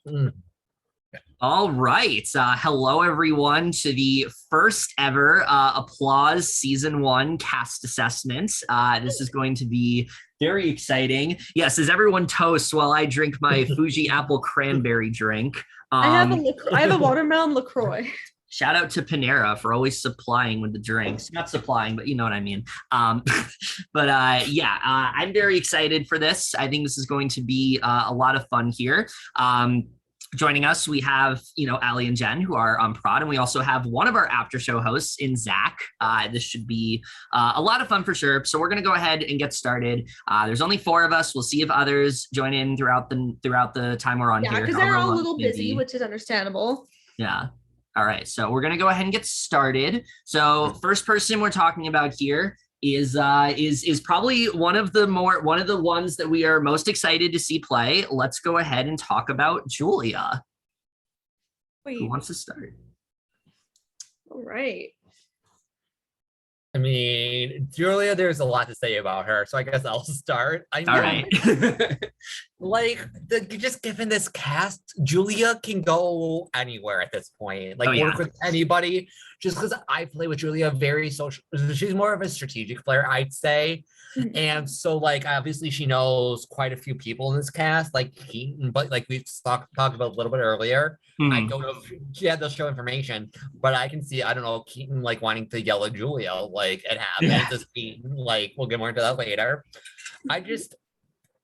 Mm. All right. Hello, everyone, to the first ever Applause Season 1 cast assessment. This is going to be very exciting. Yes, as everyone toasts while I drink my Fuji apple cranberry drink. I have a watermelon LaCroix. Shout out to Panera for always supplying with the drinks. Not supplying, but you know what I mean. I'm very excited for this. I think this is going to be a lot of fun here. Joining us, we have, Ali and Jen, who are on prod, and we also have one of our after show hosts in Zach. This should be a lot of fun for sure. So we're going to go ahead and get started. There's only 4 of us. We'll see if others join in throughout the time we're on here. Yeah, because they're all a little busy, which is understandable. Yeah. All right. So we're going to go ahead and get started. So first person we're talking about here is probably one of the ones that we are most excited to see play. Let's go ahead and talk about Julia. Wait. Who wants to start? All right. I mean, Julia, there's a lot to say about her, so I guess I'll start. All right. Just given this cast, Julia can go anywhere at this point. Work with anybody. Just because I play with Julia, very social. She's more of a strategic player, I'd say. And so, obviously, she knows quite a few people in this cast, like Keaton, but we've talked about a little bit earlier. I don't know if she had the show information, but I can see, I don't know, Keaton wanting to yell at Julia, it happens. As Keaton, we'll get more into that later.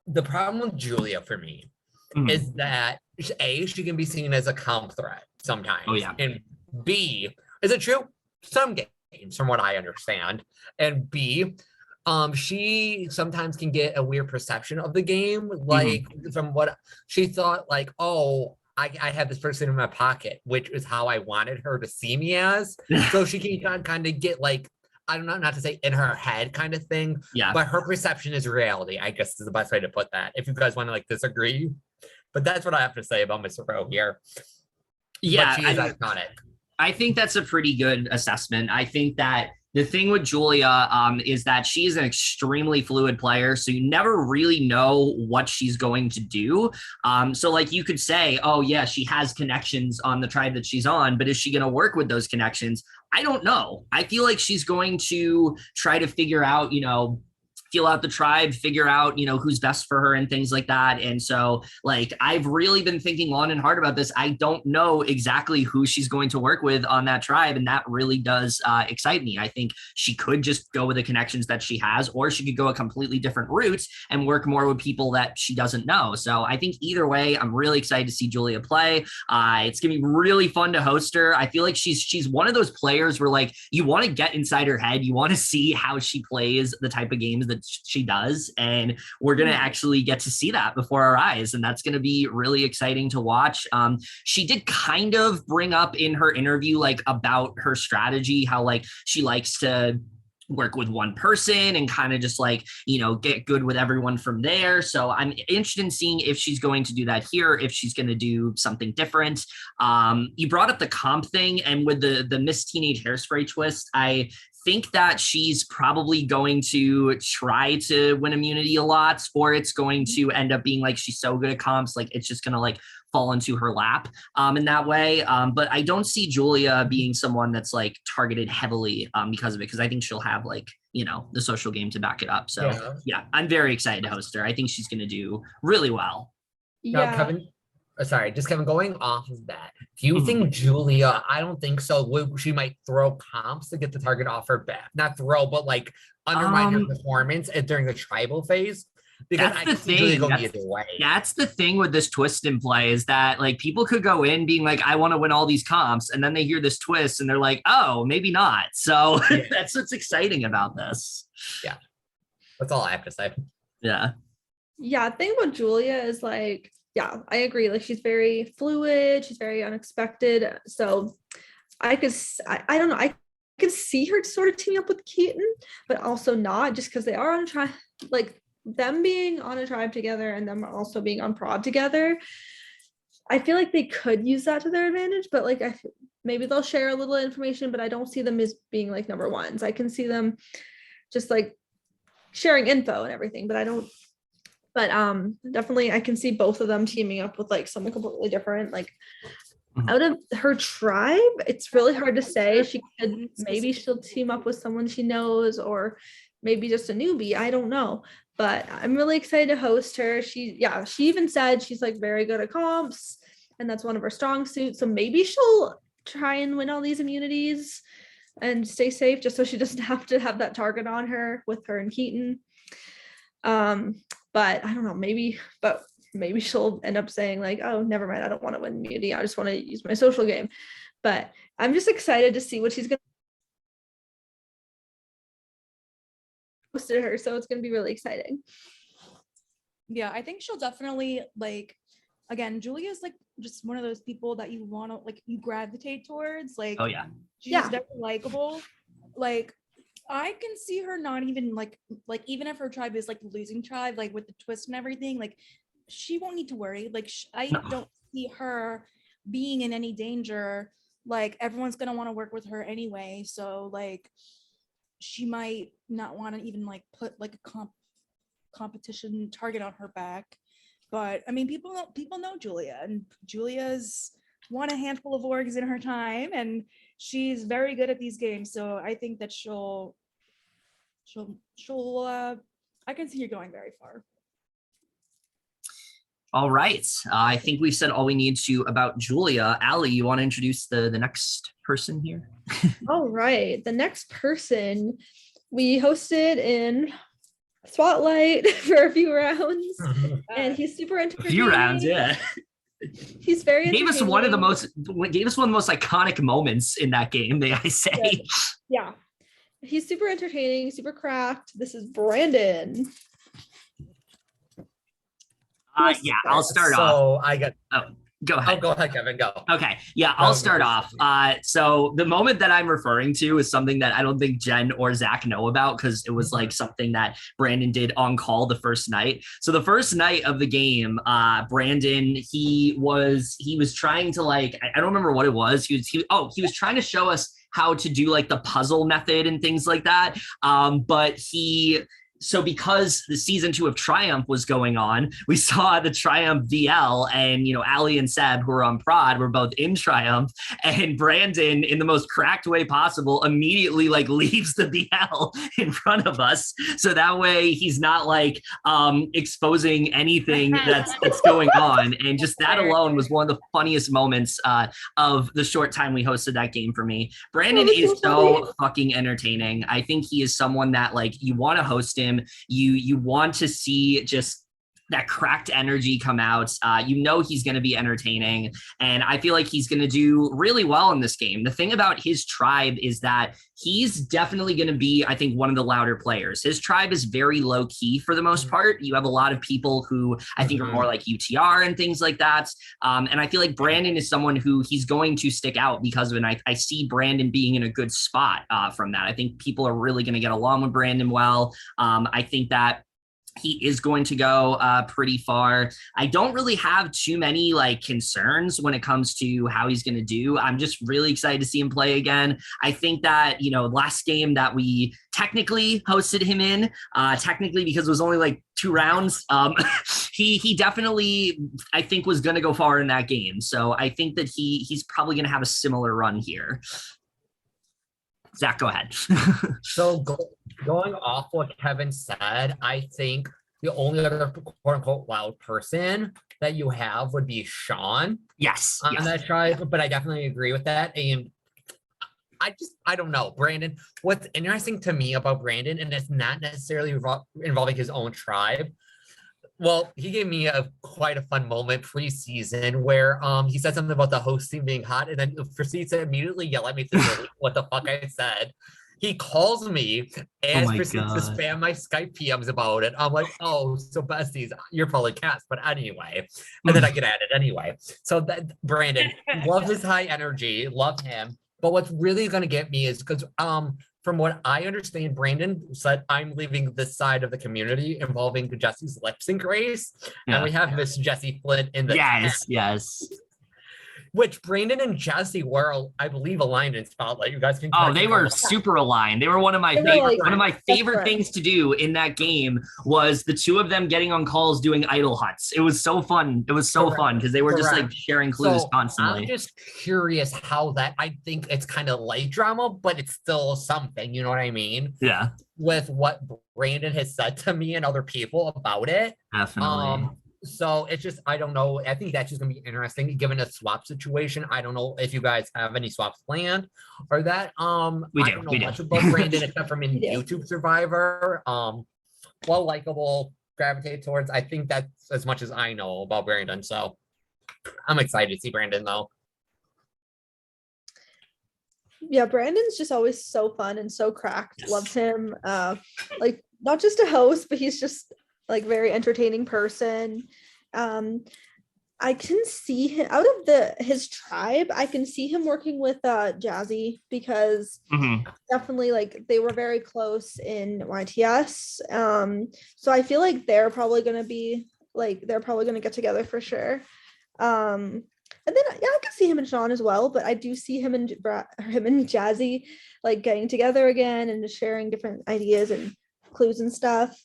The problem with Julia for me is that A, she can be seen as a comp threat sometimes. Oh, yeah. And B, is it true? Some games, from what I understand. And B, she sometimes can get a weird perception of the game, from what she thought, I have this person in my pocket, which is how I wanted her to see me as. So she can kind of get I don't know, not to say in her head kind of thing, but her perception is reality, I guess is the best way to put that. If you guys want to disagree, but that's what I have to say about Miss Rowe here. Yeah, but she is iconic. I think that's a pretty good assessment. I think that the thing with Julia is that she's an extremely fluid player, so you never really know what she's going to do. So you could say, oh yeah, she has connections on the tribe that she's on, but is she going to work with those connections? I don't know. I feel like she's going to try to figure out, feel out the tribe, figure out, who's best for her and things like that. And so I've really been thinking long and hard about this. I don't know exactly who she's going to work with on that tribe. And that really does excite me. I think she could just go with the connections that she has, or she could go a completely different route and work more with people that she doesn't know. So I think either way, I'm really excited to see Julia play. It's going to be really fun to host her. I feel like she's one of those players where you want to get inside her head. You want to see how she plays the type of games that she does, and we're going to actually get to see that before our eyes, and that's going to be really exciting to watch. She did kind of bring up in her interview about her strategy, how she likes to work with one person and kind of just get good with everyone from there. So I'm interested in seeing if she's going to do that here, if she's going to do something different. You brought up the comp thing, and with the Miss Teenage Hairspray twist, I think that she's probably going to try to win immunity a lot, or it's going to end up being she's so good at comps, it's just going to fall into her lap in that way. But I don't see Julia being someone that's targeted heavily because of it, because I think she'll have the social game to back it up. So yeah, I'm very excited to host her. I think she's going to do really well. Yeah. Now, Kevin, going off of that, do you think Julia, I don't think so, she might throw comps to get the target off her back? Not throw, but undermine her performance during the tribal phase? Because that's the thing. That's the thing with this twist in play, is that people could go in being I want to win all these comps, and then they hear this twist and they're oh, maybe not. So that's what's exciting about this. Yeah, that's all I have to say. Yeah. I think what Julia is I agree. She's very fluid. She's very unexpected. So I don't know. I could see her sort of teaming up with Keaton, but also not, just because they are on a tribe, them being on a tribe together and them also being on prod together. I feel like they could use that to their advantage, but maybe they'll share a little information, but I don't see them as being number ones. I can see them just sharing info and everything, but I don't But definitely I can see both of them teaming up with like someone completely different. Like out of her tribe, it's really hard to say. Maybe she'll team up with someone she knows, or maybe just a newbie. I don't know. But I'm really excited to host her. She even said she's like very good at comps, and that's one of her strong suits. So maybe she'll try and win all these immunities and stay safe, just so she doesn't have to have that target on her with her and Keaton. But I don't know, maybe she'll end up saying like, oh, never mind, I don't want to win immunity, I just want to use my social game. But I'm just excited to see what she's gonna post to her, so it's gonna be really exciting. Yeah, I think she'll definitely like, again, Julia's like just one of those people that you want to like, you gravitate towards. Like, Oh yeah. she's very likable. Like, I can see her not even like even if her tribe is like the losing tribe, like with the twist and everything, like she won't need to worry. Like don't see her being in any danger. Like everyone's gonna want to work with her anyway, so like she might not want to even like put like a competition target on her back. But I mean, people know Julia, and Julia's won a handful of orgs in her time, and she's very good at these games. So I think that she'll I can see her going very far. All right. I think we've said all we need to about Julia. Allie, you want to introduce the next person here? All right. The next person we hosted in Spotlight for a few rounds, and he's super entertaining. A few rounds, yeah. He's very gave us one of the most iconic moments in that game, may I say. Yeah. He's super entertaining, super cracked. This is Brandon. Yeah, I'll start off. So I got. Go ahead. Oh, go ahead, Kevin. Go. Okay. Yeah, I'll start off. So the moment that I'm referring to is something that I don't think Jen or Zach know about, because it was like something that Brandon did on call the first night. So the first night of the game, Brandon, he was trying to like, I don't remember what it was. He was trying to show us how to do like the puzzle method and things like that. So because the season 2 of Triumph was going on, we saw the Triumph VL, and, you know, Allie and Seb, who were on prod, were both in Triumph, and Brandon, in the most cracked way possible, immediately like leaves the VL in front of us. So that way he's not like exposing anything that's going on. And just that alone was one of the funniest moments of the short time we hosted that game for me. Brandon is so fucking entertaining. I think he is someone that like you want to host him. You want to see just that cracked energy come out. You know he's going to be entertaining, and I feel like he's going to do really well in this game. The thing about his tribe is that he's definitely going to be, I think, one of the louder players. His tribe is very low key for the most part. You have a lot of people who I think are more like UTR and things like that. And I feel like Brandon is someone who he's going to stick out because of it. And I see Brandon being in a good spot from that. I think people are really going to get along with Brandon well. I think that he is going to go pretty far. I don't really have too many like concerns when it comes to how he's going to do. I'm just really excited to see him play again. I think that, you know, last game that we technically hosted him in, technically because it was only like 2 rounds, he definitely, I think, was going to go far in that game. So I think that he's probably going to have a similar run here. Zach, go ahead. So going off what Kevin said, I think the only other quote unquote wild person that you have would be Sean. Yes. On that tribe, but I definitely agree with that. And I don't know, Brandon. What's interesting to me about Brandon, and it's not necessarily involving his own tribe. Well, he gave me quite a fun moment preseason where he said something about the host team being hot, and then proceeds to immediately yell at me to delete what the fuck I said. He calls me and proceeds to spam my Skype PMs about it. I'm like, oh, so besties, you're probably cats, but anyway. And then I get at it anyway. So that Brandon loves his high energy, love him. But what's really gonna get me is because from what I understand, Brandon said, I'm leaving this side of the community involving Jesse's lip sync race. Yeah. And we have Miss Jessie Flint in the Yes. which Brandon and Jesse were, I believe, aligned in Spotlight. You guys can. Oh, correct they me if I'm were wrong. super aligned. They were one of my They were, favorite like, one of my best favorite friends. things to do in that game was the two of them getting on calls doing idol huts. It was so fun. It was so Correct. fun because they were just like Correct. sharing clues So constantly. I'm just curious how that. I think it's kind of light drama, but it's still something. You know what I mean? Yeah, With what Brandon has said to me and other people about it. definitely. So it's just, I don't know. I think that's just gonna be interesting given a swap situation. I don't know if you guys have any swaps planned or that. We I do, don't know we do. much about Brandon except from in We do. YouTube Survivor. Well likable, gravitate towards. I think that's as much as I know about Brandon. So I'm excited to see Brandon though. Yeah, Brandon's just always so fun and so cracked. Yes. Love him. Like not just a host, but he's just like very entertaining person. I can see him out of his tribe. I can see him working with Jazzy because Mhm. definitely like they were very close in YTS. So I feel like they're probably gonna get together for sure. And then yeah, I can see him and Sean as well, but I do see him and Jazzy like getting together again and just sharing different ideas and clues and stuff.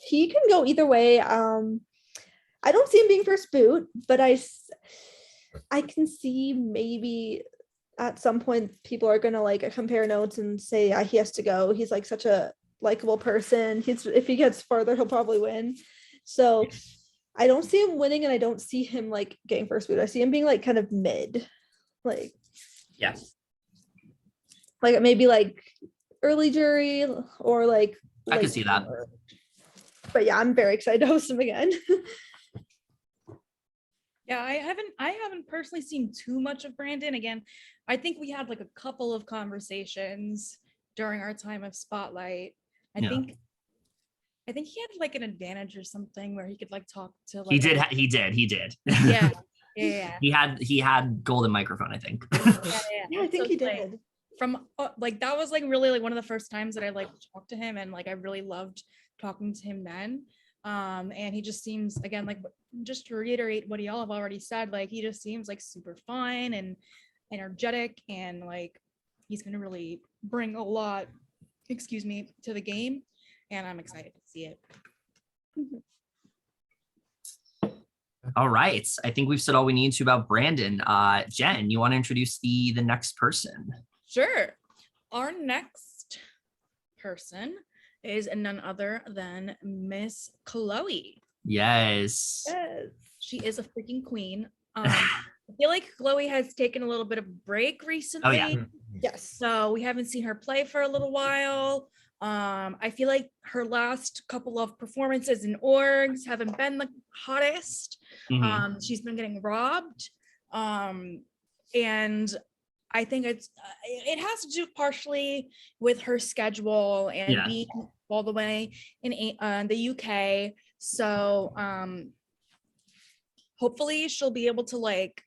He can go either way. I don't see him being first boot, but I can see maybe at some point people are gonna like compare notes and say he has to go. He's like such a likable person. If he gets further, he'll probably win. So I don't see him winning, and I don't see him like getting first boot. I see him being like kind of mid, like maybe like early jury or like. I can late see that. summer. But yeah, I'm very excited to host him again. Yeah, I haven't personally seen too much of Brandon. Again, I think we had like a couple of conversations during our time of Spotlight. I Yeah. think he had like an advantage or something where he could like talk to like He did. He did. yeah, yeah. He had golden microphone, I think. Yeah, I think So, he like, did. from like that was like really like one of the first times that I like talked to him, and like I really loved talking to him then. And he just seems, again, like just to reiterate what y'all have already said, like he just seems like super fun and energetic, and like he's gonna really bring a lot, to the game, and I'm excited to see it. All right. I think we've said all we need to about Brandon. Jen, you want to introduce the next person? Sure. Our next person is none other than Miss Chloe. Yes. Yes. She is a freaking queen. I feel like Chloe has taken a little bit of a break recently. Oh, yeah. Yes. So we haven't seen her play for a little while. I feel like her last couple of performances in orgs haven't been the hottest. Mhm. She's been getting robbed. And I think it has to do partially with her schedule and Yeah. being all the way in the UK. So hopefully she'll be able to like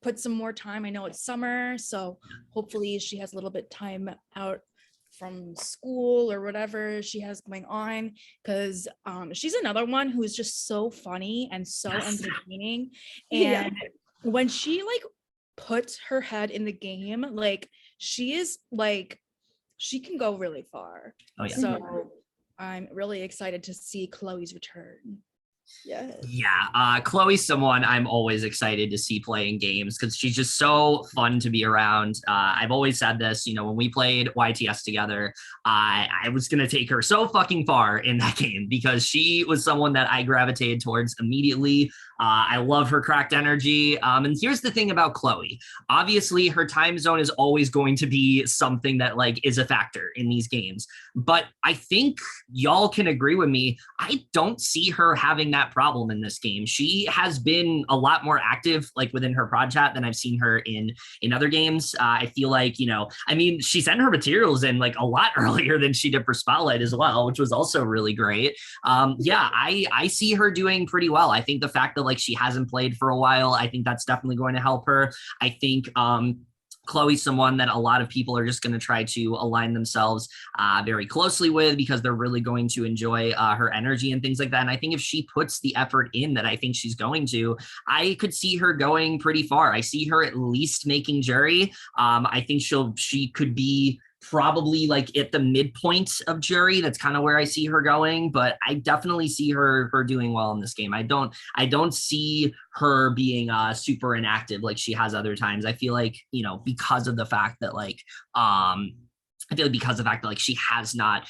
put some more time. I know it's summer, so hopefully she has a little bit time out from school or whatever she has going on, because she's another one who's just so funny and so entertaining. Yeah. And when she like puts her head in the game, like she is like, she can go really far. Oh, yeah. So I'm really excited to see Chloe's return. Yes. Yeah, Chloe's someone I'm always excited to see playing games because she's just so fun to be around. I've always said this, you know, when we played YTS together, I was going to take her so fucking far in that game because she was someone that I gravitated towards immediately. I love her cracked energy. And here's the thing about Chloe. Obviously, her time zone is always going to be something that like is a factor in these games. But I think y'all can agree with me. I don't see her having that problem in this game. She has been a lot more active like within her prod chat than I've seen her in other games. I feel like, you know, I mean, she sent her materials in like a lot earlier than she did for Spotlight as well, which was also really great. Yeah, I see her doing pretty well. I think the fact that like she hasn't played for a while, I think that's definitely going to help her. I think Chloe's someone that a lot of people are just going to try to align themselves very closely with because they're really going to enjoy her energy and things like that. And I think if she puts the effort in that I think she's going to, I could see her going pretty far. I see her at least making jury. I think she could be probably like at the midpoint of jury. That's kind of where I see her going, but I definitely see her doing well in this game. I don't see her being super inactive like she has other times. I feel like, because of the fact that she has not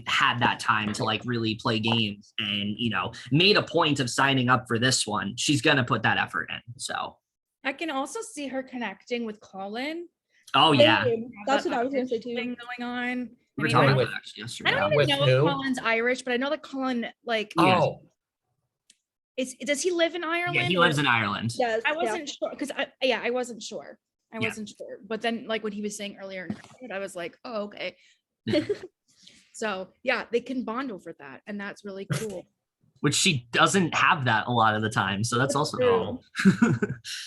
had that time to like really play games and, made a point of signing up for this one. She's going to put that effort in. So I can also see her connecting with Colin. Oh yeah, That's what I was gonna say too. Thing going on. we were I talking mean, about with- that actually yesterday. I don't With even know who? if Colin's Irish, but I know that Colin Yeah. Oh, does he live in Ireland? Yeah, he lives in Ireland. Yes. I wasn't sure because I wasn't sure. I Yeah. wasn't sure. But then like what he was saying earlier in the episode, I was like, oh, okay. Yeah. So yeah, they can bond over that. And that's really cool. Which she doesn't have that a lot of the time. So that's also True. cool.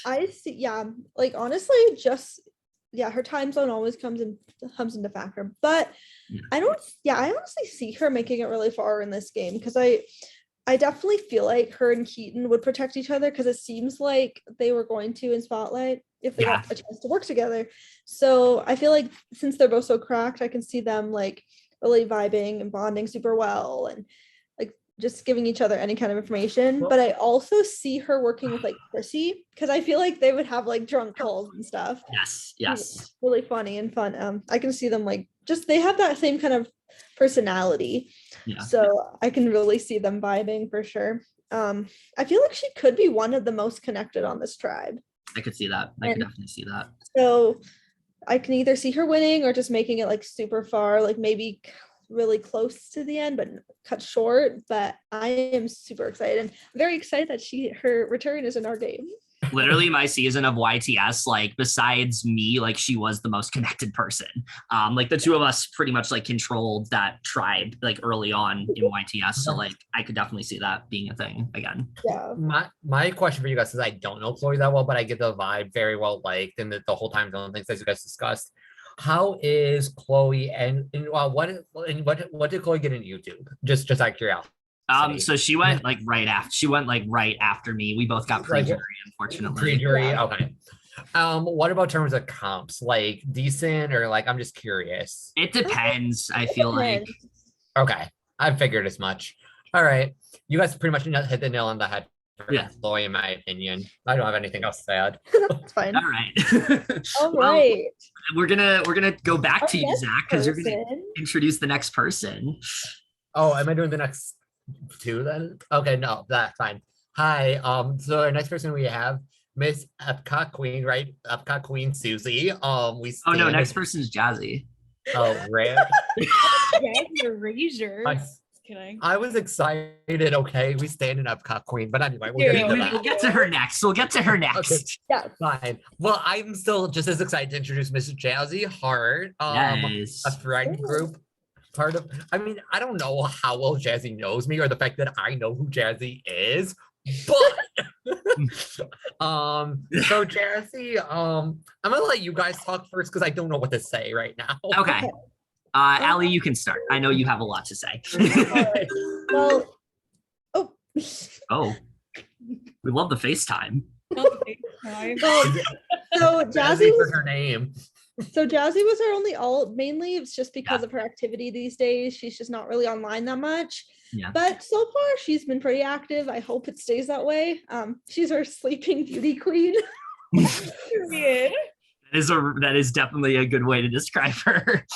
I see. Yeah, like honestly, her time zone always comes into factor. But Yeah. I honestly see her making it really far in this game because I definitely feel like her and Keaton would protect each other because it seems like they were going to in Spotlight if they got a chance to work together. So I feel like since they're both so cracked, I can see them like really vibing and bonding super well and like just giving each other any kind of information. Well- But I also see her working with like Chrissy because I feel like they would have like drunk calls and stuff. Yes. Really funny and fun. I can see them like they have that same kind of personality. Yeah. So I can really see them vibing for sure. I feel like she could be one of the most connected on this tribe. I could see that. I could definitely see that. So I can either see her winning or just making it like super far, like maybe really close to the end, but cut short. But I am super excited and very excited that her return is in our game. Literally my season of YTS, like besides me, like she was the most connected person. Like the two of us pretty much like controlled that tribe like early on in YTS. So like I could definitely see that being a thing again. Yeah. my question for you guys is I don't know Chloe that well, but I get the vibe very well liked and the whole time zone things that you guys discussed. How is Chloe and what did Chloe get in YouTube? Just out of curiosity. So she went like right after me. We both got pre-jury, unfortunately. Pre-jury, Yeah. okay. What about terms of comps? Like decent or like I'm just curious. It depends, I feel like. Okay, I figured as much. All right, you guys pretty much hit the nail on the head for Yeah. Chloe, in my opinion. I don't have anything else to add. That's fine. All right. All Well, right. we're gonna go back Our to you, next Zach, because you're gonna person- introduce the next person. Oh, am I doing the next two then? Okay, no, that's fine. Hi, so our next person we have Miss Epcot Queen, right? Epcot Queen Susie. Oh no, next person's Jazzy. Oh, right. Erasure. I, Just kidding. I was excited. Okay, we stand in Epcot Queen, but anyway, we'll get Yeah. into We'll that. get to her next. We'll get to her next. Yeah. Fine. Well, I'm still just as excited to introduce Mrs. Jazzy Hart, Yes. a friend group part of. I mean, I don't know how well Jazzy knows me or the fact that I know who Jazzy is, but so Jazzy, I'm gonna let you guys talk first because I don't know what to say right now. Okay. Allie, you can start. I know you have a lot to say. Alright. Well, oh, Oh, we love the FaceTime. Okay. so Jazzy Jazzy for was her name. Jazzy was our only alt. Mainly, it's just because of her activity these days. She's just not really online that much. Yeah. But so far, she's been pretty active. I hope it stays that way. She's our sleeping beauty queen. Period. That is definitely a good way to describe her.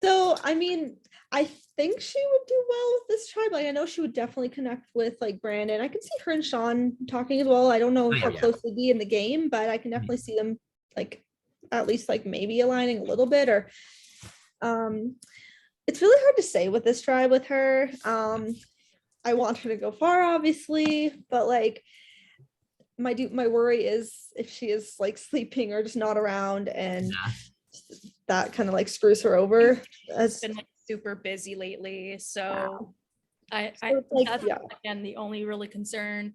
So, I mean, I think she would do well with this tribe. Like, I know she would definitely connect with like Brandon. I can see her and Sean talking as well. I don't know Oh, how yeah. close they'd be in the game, but I can definitely see them like at least like maybe aligning a little bit or it's really hard to say with this tribe with her. I want her to go far, obviously, but like my worry is if she is like sleeping or just not around and Yeah. that kind of like screws her over. As Been like super busy lately. So I So it's like, that's yeah. again the only really concern.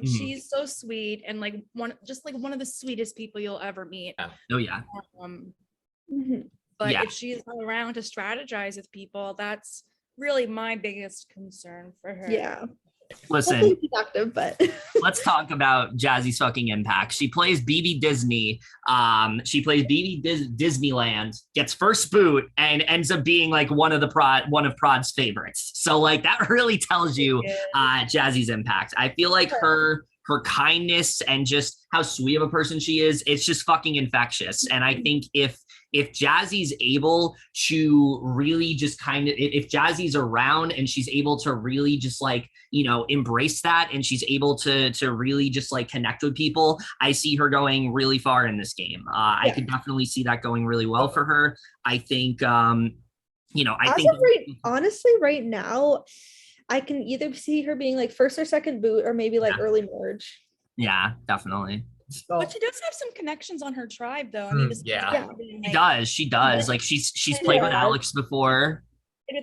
She's so sweet and like one of the sweetest people you'll ever meet. Oh yeah. Um, Mhm. but Yeah. if she's not around to strategize with people, that's really my biggest concern for her. Yeah. Listen, Hopefully she's active, but let's talk about Jazzy's fucking impact. She plays BB Disney. She plays BB Disneyland, gets first boot, and ends up being like one of Prod's favorites. So like that really tells you Jazzy's impact. I feel like her kindness and just how sweet of a person she is, it's just fucking infectious. And I think if Jazzy's able to really just kind of, if Jazzy's around and she's able to really just like, you know, embrace that, and she's able to really just like connect with people, I see her going really far in this game. I could definitely see that going really well for her. I think, you know, I think honestly, right now, I can either see her being like first or second boot, or maybe like early merge. Yeah, definitely. So, But she does have some connections on her tribe, though. I mean, this yeah. She does. Like she's played with Alex before.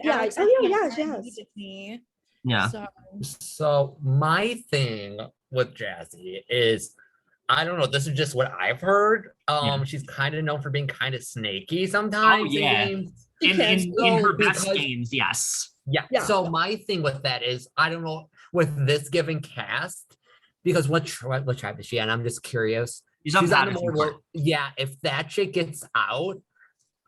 Yeah. She has. Yeah. So my thing with Jazzy is, I don't know, this is just what I've heard. She's kind of known for being kind of snaky sometimes. Oh, yeah. In games. In her best because- games, yes. Yeah. So my thing with that is, I don't know, with this given cast, because what tribe is she? And I'm just curious. She's on the Patterson more Court. yeah. If that shit gets out,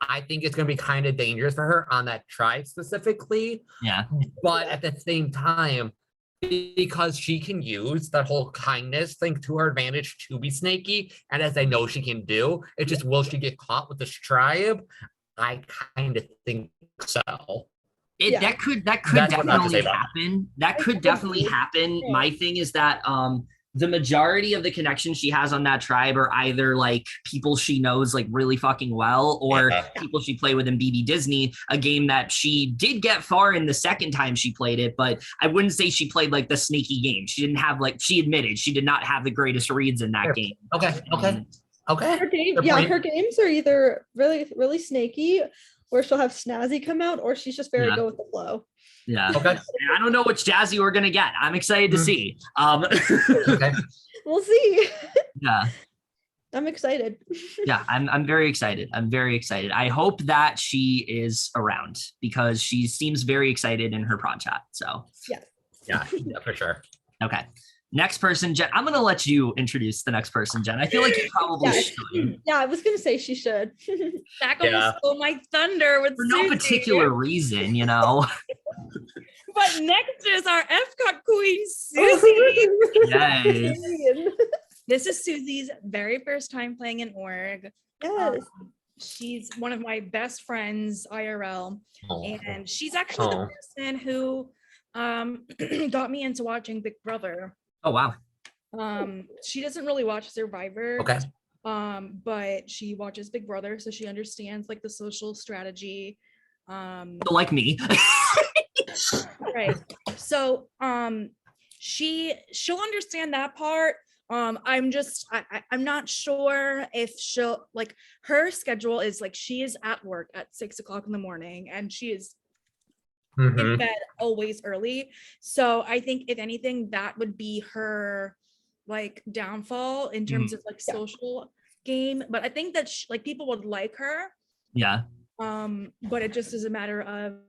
I think it's gonna be kind of dangerous for her on that tribe specifically. Yeah. But at the same time, because she can use that whole kindness thing to her advantage to be snaky, and as I know she can do, it just, will she get caught with this tribe? I kind of think so. That could That's what I have to definitely say about it. happen. That could definitely happen. My thing is that the majority of the connections she has on that tribe are either like people she knows like really fucking well, or people she played with in BB Disney, a game that she did get far in the second time she played it, but I wouldn't say she played like the sneaky game. She didn't have, like, she admitted she did not have the greatest reads in that game. Okay. Her game, Good point. her games are either really, really snaky, or she'll have Snazzy come out, or she's just very go with the flow. Yeah. Okay. And I don't know which Jazzy we're gonna get. I'm excited to see. Okay. We'll see. Yeah. I'm excited. Yeah, I'm very excited. I'm very excited. I hope that she is around, because she seems very excited in her prod chat. So Yeah, for sure. okay. Next person, Jen. I'm gonna let you introduce the next person, Jen. I feel like you probably should. Yeah, I was gonna say she should. Zach almost stole my thunder with For no Susie. particular reason, you know. But next is our Epcot queen, Susie. Yes. This is Susie's very first time playing in org. Yes. She's one of my best friends IRL, Oh. and she's actually the person who got me into watching Big Brother. Oh wow. She doesn't really watch Survivor. Okay. But she watches Big Brother, so she understands like the social strategy. Like me. Right. So she'll understand that part. I'm not sure if she'll, like, her schedule is like, she is at work at 6:00 in the morning, and she is in bed always early. So I think if anything, that would be her like downfall in terms of like social game. But I think that like people would like her. Yeah. But it just is a matter of,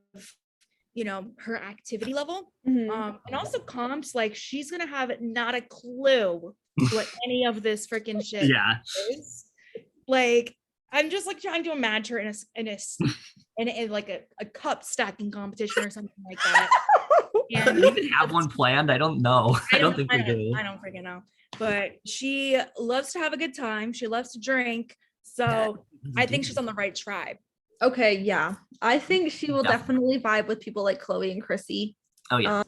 you know, her activity level. And also comps, like she's gonna have not a clue what any of this freaking shit is. Like, I'm just like trying to imagine her in like a cup stacking competition or something like that. And Do we even have one planned? I don't know. I don't think we do. I don't freaking know. But she loves to have a good time. She loves to drink. So I think she's on the right tribe. Okay, yeah. I think she will definitely vibe with people like Chloe and Chrissy. Oh yeah.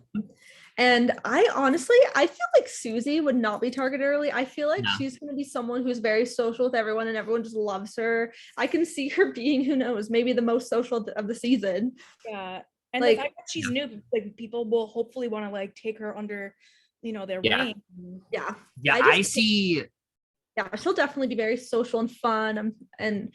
And I feel like Susie would not be targeted early. I feel like she's going to be someone who's very social with everyone, and everyone just loves her. I can see her being, who knows, maybe the most social of the season. Yeah. And like, the fact that she's new, like people will hopefully want to like take her under, you know, their wing. Yeah. Yeah, I see. Yeah, she'll definitely be very social and fun, and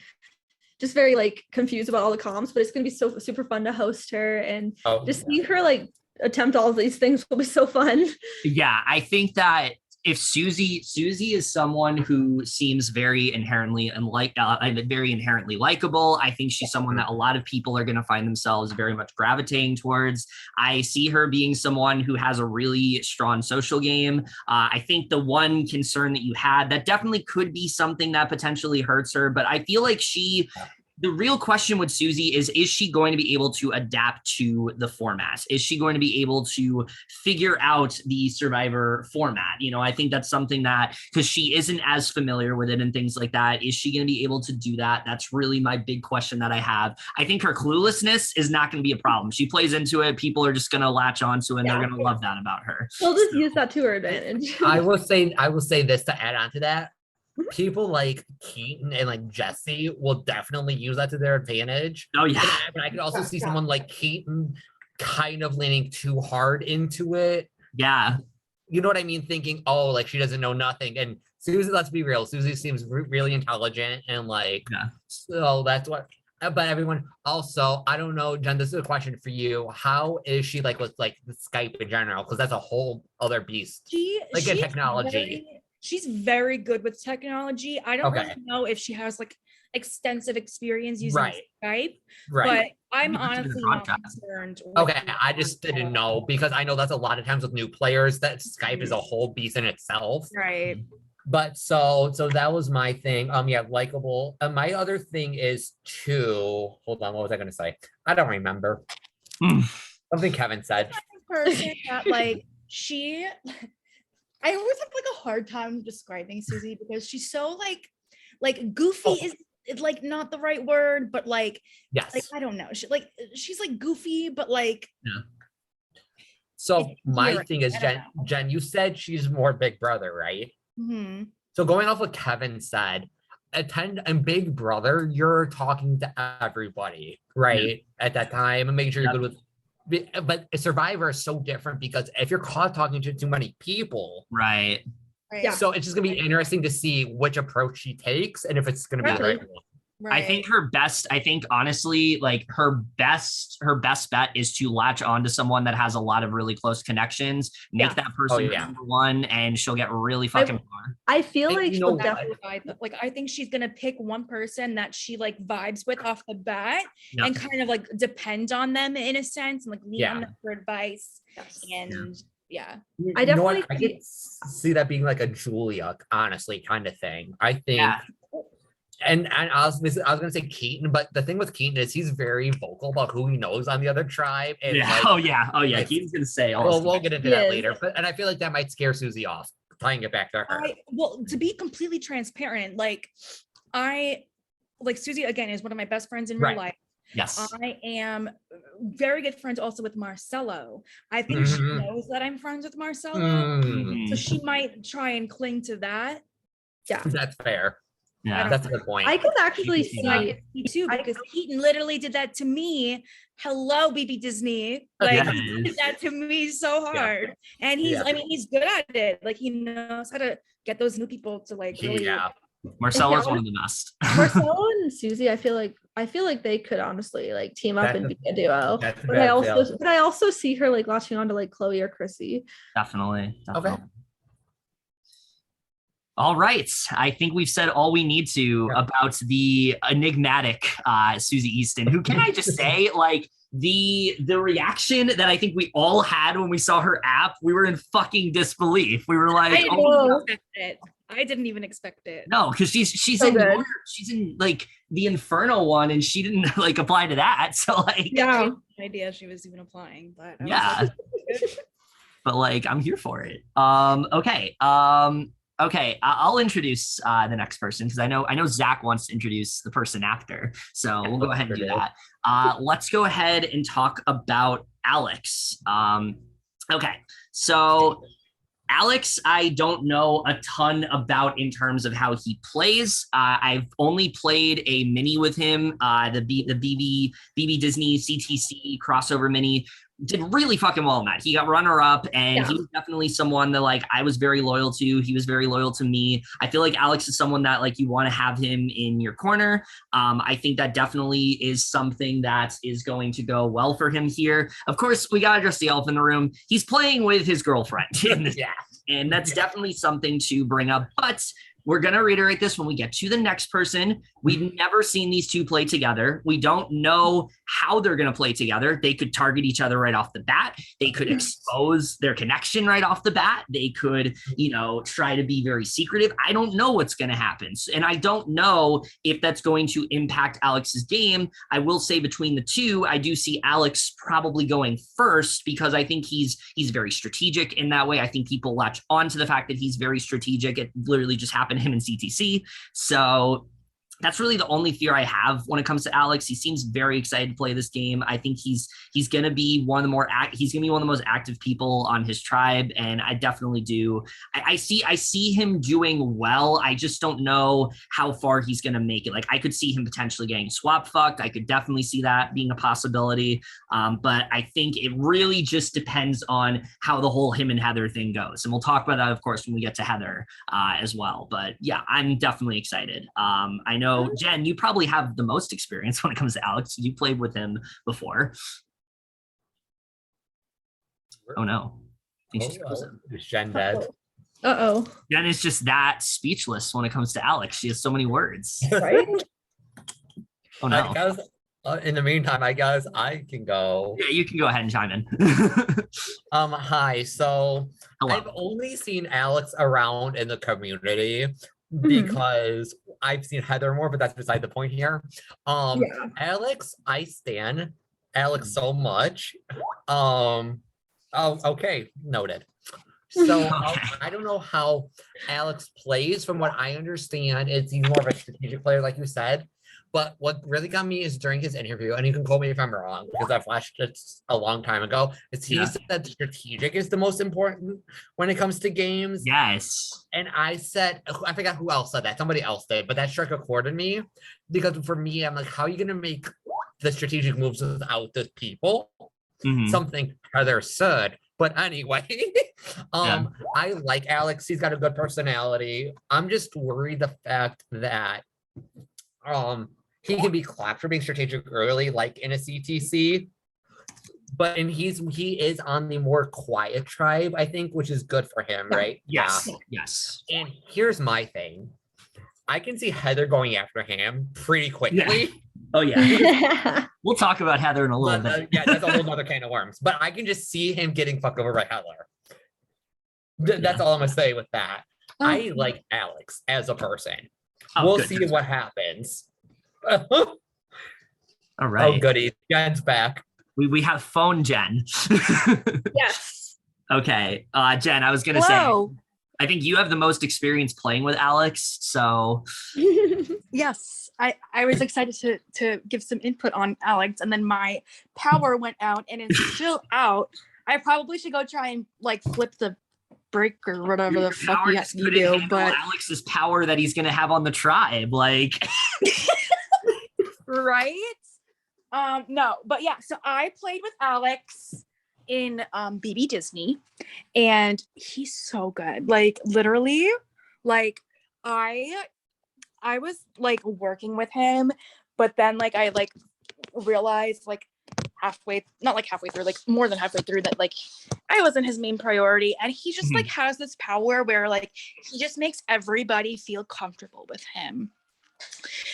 just very like confused about all the comps, but it's gonna be so super fun to host her, and just see her like attempt all of these things will be so fun. Yeah, I think that if Susie is someone who seems very inherently likable. I think she's someone that a lot of people are going to find themselves very much gravitating towards. I see her being someone who has a really strong social game. I think the one concern that you had that definitely could be something that potentially hurts her, but I feel like the real question with Susie is she going to be able to adapt to the format? Is she going to be able to figure out the Survivor format? You know, I think that's something that, because she isn't as familiar with it and things like that, is she going to be able to do that? That's really my big question that I have. I think her cluelessness is not going to be a problem. She plays into it. People are just going to latch onto it and they're going to love that about her. She'll just use that to her advantage. I will say this to add on to that. People like Keaton and like Jesse will definitely use that to their advantage. Oh yeah. But I could also see someone like Keaton kind of leaning too hard into it. Yeah. You know what I mean? Thinking, oh, like she doesn't know nothing. And Susie, let's be real, Susie seems really intelligent and like, so that's what. But everyone also, I don't know, Jen, this is a question for you. How is she like with like the Skype in general? Because that's a whole other beast. Like in technology. She's very good with technology. I don't Okay. really know if she has like extensive experience using Skype, Right. but I'm Maybe she honestly did a not podcast. concerned. with Okay, the- I just didn't know because I know that's a lot of times with new players that Skype is a whole beast in itself. Right. But so that was my thing. Yeah, likable. My other thing is too. Hold on, what was I gonna say? I don't remember. Something Kevin said. Person that like she I always have like a hard time describing Susie because she's so like goofy is like not the right word, but like Yes. I don't know. She's like goofy, but like So it's my endearing. thing is, I don't Jen, you said she's more Big Brother, right? mhm. So going off what Kevin said, and Big Brother, you're talking to everybody, right? At that time, and make sure you're good with. But a Survivor is so different because if you're caught talking to too many people, Right. Right. Yeah. so it's just gonna be interesting to see which approach she takes and if it's gonna be the right one. I think honestly, like her best bet is to latch on to someone that has a lot of really close connections, make that person number one, and she'll get really fucking far. I feel And like you she'll know definitely. Like I think she's gonna pick one person that she like vibes with off the bat Yep. and kind of like depend on them in a sense and like lean on Yeah. them for advice Yes. and yeah. You I know what? definitely I could see that being like a Julia, honestly, kind of thing. I think. Yeah. And I was gonna say Keaton, but the thing with Keaton is he's very vocal about who he knows on the other tribe. And Yeah. like, Oh yeah. like- Keaton's gonna say all well, this we'll stuff. get into He that is. later. And I feel like that might scare Susie off. Tying it back to her. Well, to be completely transparent, like Susie again is one of my best friends in real Right. life. Yes. I am very good friends also with Marcelo. I think she Mhm. knows that I'm friends with Marcelo. Mm, So she might try and cling to that. Yeah. that's fair. Yeah. That's a good point. I can actually You can see see. that. Me too, I- because Keaton literally did that to me. Hello, BB Disney. Like Yes. he did that to me so Yeah. hard. And he's, Yeah. I mean, he's good at it. Like he knows how to get those new people to like really Yeah. Marcelo's one of the best. Marcelo and Susie, I feel like they could honestly like team up That's and a- be a duo. That's a But bad I also see her like latching on to like Chloe or Chrissy. Definitely. All right. I think we've said all we need to about the enigmatic Susie Easton, who, can I just say, like, the reaction that I think we all had when we saw her app, we were in fucking disbelief. We were like, I didn't oh, even expect it. I didn't even expect it. no, because she's So in good. she's in like the Inferno one, and she didn't like apply to that. So like, Yeah. No idea she was even applying, but I was yeah. like, But like, I'm here for it. Okay, I'll introduce the next person because I know Zach wants to introduce the person after, so we'll go ahead and do that. Let's go ahead and talk about Alex. Okay, so Alex, I don't know a ton about in terms of how he plays. I've only played a mini with him, the BB Disney CTC crossover mini. did really fucking well in that. He got runner up, and Yeah. he was definitely someone that like I was very loyal to. He was very loyal to me. I feel like Alex is someone that like you want to have him in your corner. I think that definitely is something that is going to go well for him here. Of course, we got to address the elephant in the room. He's playing with his girlfriend in this, Yeah. and that's definitely something to bring up. But we're going to reiterate this when we get to the next person. We've never seen these two play together. We don't know how they're going to play together. They could target each other right off the bat. They could expose their connection right off the bat. They could, try to be very secretive. I don't know what's going to happen. And I don't know if that's going to impact Alex's game. I will say between the two, I do see Alex probably going first because I think he's very strategic in that way. I think people latch on to the fact that he's very strategic. It literally just happened to him in CTC. So that's really the only fear I have when it comes to Alex. He seems very excited to play this game. I think he's going to be one of the most active people on his tribe, and I definitely do. I see him doing well. I just don't know how far he's going to make it. Like I could see him potentially getting swap fucked. I could definitely see that being a possibility. But I think it really just depends on how the whole him and Heather thing goes, and we'll talk about that, of course, when we get to Heather as well. But yeah, I'm definitely excited. I know, Jen, you probably have the most experience when it comes to Alex. You played with him before. Oh no. I think she's frozen. Is Jen dead? Uh-oh. Jen is just that speechless when it comes to Alex. She has so many words. Right? Oh no. I guess, in the meantime, I guess I can go. Yeah, you can go ahead and chime in. Hi. So Hello. I've only seen Alex around in the community because I've seen Heather more, but that's beside the point here. Yeah. Alex, I stan Alex so much. Oh, okay, noted. So Okay. I don't know how Alex plays. From what I understand, he's more of a strategic player, like you said. But what really got me is during his interview, and you can call me if I'm wrong, because I've watched it a long time ago, is he said strategic is the most important when it comes to games. Yes. And I said, I forgot who else said that. Somebody else did, but that struck a chord in me. Because for me, I'm like, how are you going to make the strategic moves without the people? Mhm. Something Heather said. But anyway, I like Alex. He's got a good personality. I'm just worried the fact that he can be clapped for being strategic early, like in a CTC. But he is on the more quiet tribe, I think, which is good for him, right? Yes. Yeah. Yes. And here's my thing. I can see Heather going after him pretty quickly. Oh yeah. We'll talk about Heather in a little But, bit. yeah, that's a whole other can of worms. But I can just see him getting fucked over by Heather. That's all I'm gonna say with that. I like Alex as a person. Oh, We'll good. see what happens. Oh, All right. goody. Jen's back. We have phone Jen. Yes. Okay. Jen, I was gonna Hello. say I think you have the most experience playing with Alex. So Yes, I was excited to give some input on Alex, and then my power went out and it's still out. I probably should go try and like flip the brick or whatever the fuck power you, just you couldn't do. handle But Alex's power that he's gonna have on the tribe. Like right? No, but yeah, so I played with Alex in BB Disney, and he's so good. Like literally, like I was like working with him, but then like I like realized like not like halfway through, like more than halfway through, that like I wasn't his main priority, and he just like has this power where like he just makes everybody feel comfortable with him.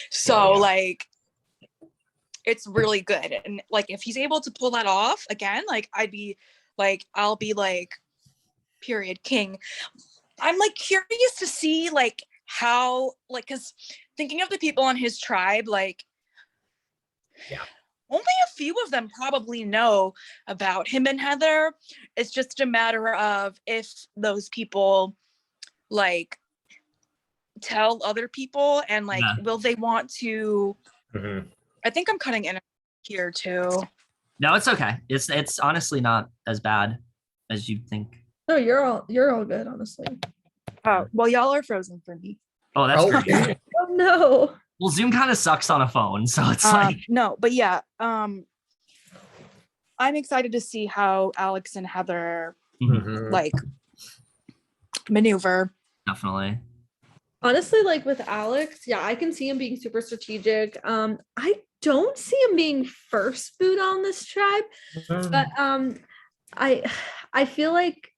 So like it's really good, and like if he's able to pull that off again, like I'll be like period king. I'm like curious to see like how, like, because thinking of the people on his tribe, like only a few of them probably know about him and Heather. It's just a matter of if those people like tell other people, and like will they want to I think I'm cutting in here too. no, it's okay. It's honestly not as bad as you'd think. No, you're all good, honestly. Oh, well, y'all are frozen for me. Oh, that's great. Oh no. Well, Zoom kind of sucks on a phone, so it's like No, but yeah, I'm excited to see how Alex and Heather Mhm. like maneuver. Definitely. Honestly, like with Alex, yeah, I can see him being super strategic. I don't see him being first boot on this tribe, but I I feel like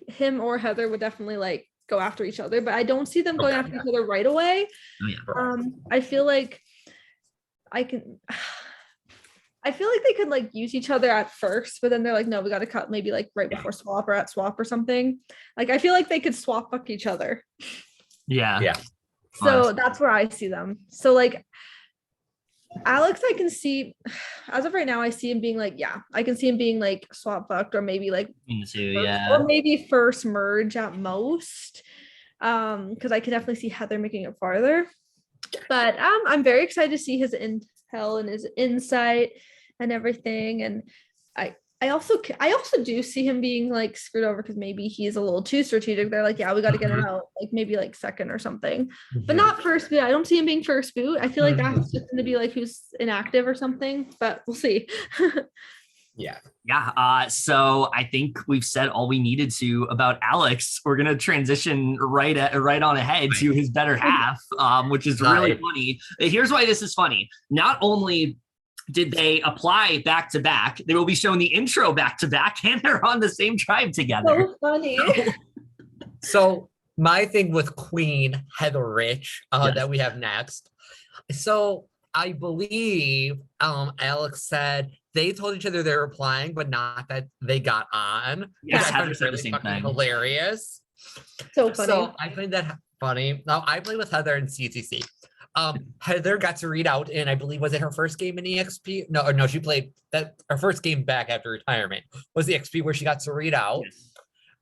him or Heather would definitely like go after each other, but I don't see them going Okay, after yeah. each other right away. Oh, yeah. I feel like I can I feel like they could like use each other at first, but then they're like, no, we got to cut maybe like right before swap or at swap or something. Like I feel like they could swap fuck each other. Yeah. Yeah. So that's where I see them. So like Alex, I can see as of right now, I see him being like, yeah, I can see him being like swap fucked or maybe like Me too, first, yeah. or maybe first merge at most. Because I can definitely see Heather making it farther. But I'm very excited to see his intel and his insight and everything. And I also do see him being like screwed over because maybe he's a little too strategic. They're like, yeah, we got to get him out, like maybe like second or something, but not first boot. I don't see him being first boot. I feel like that's just going to be like who's inactive or something, but we'll see. Yeah. Yeah. So I think we've said all we needed to about Alex. We're gonna transition right on ahead to his better half, which is really Right. funny. Here's why this is funny. Not only did they apply back to back, they will be shown the intro back to back, and they're on the same tribe together. So funny. So my thing with Queen Heather Rich Yes. that we have next. So I believe Alex said they told each other they were applying, but not that they got on. Yes, which I Heather find said the really same fucking thing. hilarious. So funny. So I find that funny. Now I play with Heather in CTC. Heather got to read out in, I believe, was it her first game in EXP? No, she played that her first game back after retirement was the XP where she got to read out. Yes.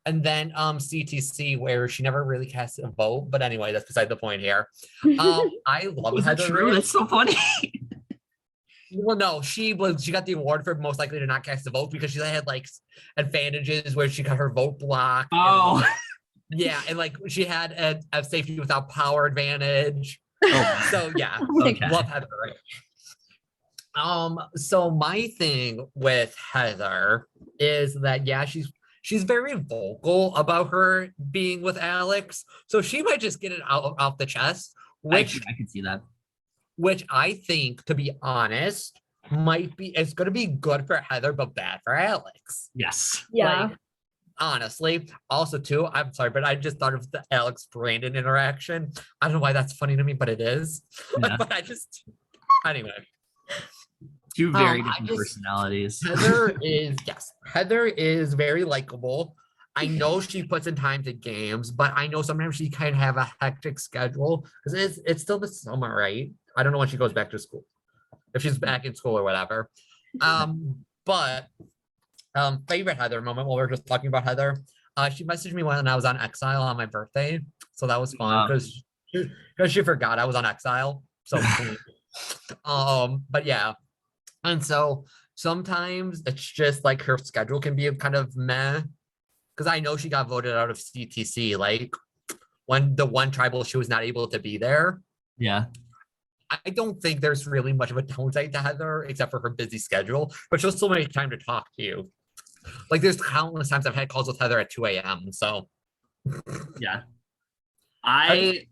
And then CTC where she never really cast a vote. But anyway, that's beside the point here. I love Was it Heather true? Rich. That's so funny. Well, no, she got the award for most likely to not cast a vote because she had like advantages where she got her vote blocked. Oh. Yeah, and like she had a safety without power advantage. Oh. So yeah, Okay. love Heather Rich. So my thing with Heather is that yeah, she's very vocal about her being with Alex, so she might just get it out off the chest, I which could see that. I think, to be honest, it's going to be good for Heather, but bad for Alex. Yes. Yeah. Like, honestly, also too, I'm sorry, but I just thought of the Alex Brandon interaction. I don't know why that's funny to me, but it is. Yeah. But anyway. Two very I different just- personalities. Heather is very likable. I know she puts in time to games, but I know sometimes she can have a hectic schedule because it's still the summer, right? I don't know when she goes back to school, if she's back in school or whatever. But favorite Heather moment while we're just talking about Heather, she messaged me when I was on Exile on my birthday, so that was fun because she forgot I was on Exile. So but yeah, and so sometimes it's just like her schedule can be kind of meh because I know she got voted out of CTC like when the one tribal she was not able to be there. Yeah. I don't think there's really much of a downside to Heather except for her busy schedule, but she'll still make time to talk to you. Like there's countless times I've had calls with Heather at 2 a.m. So Yeah. I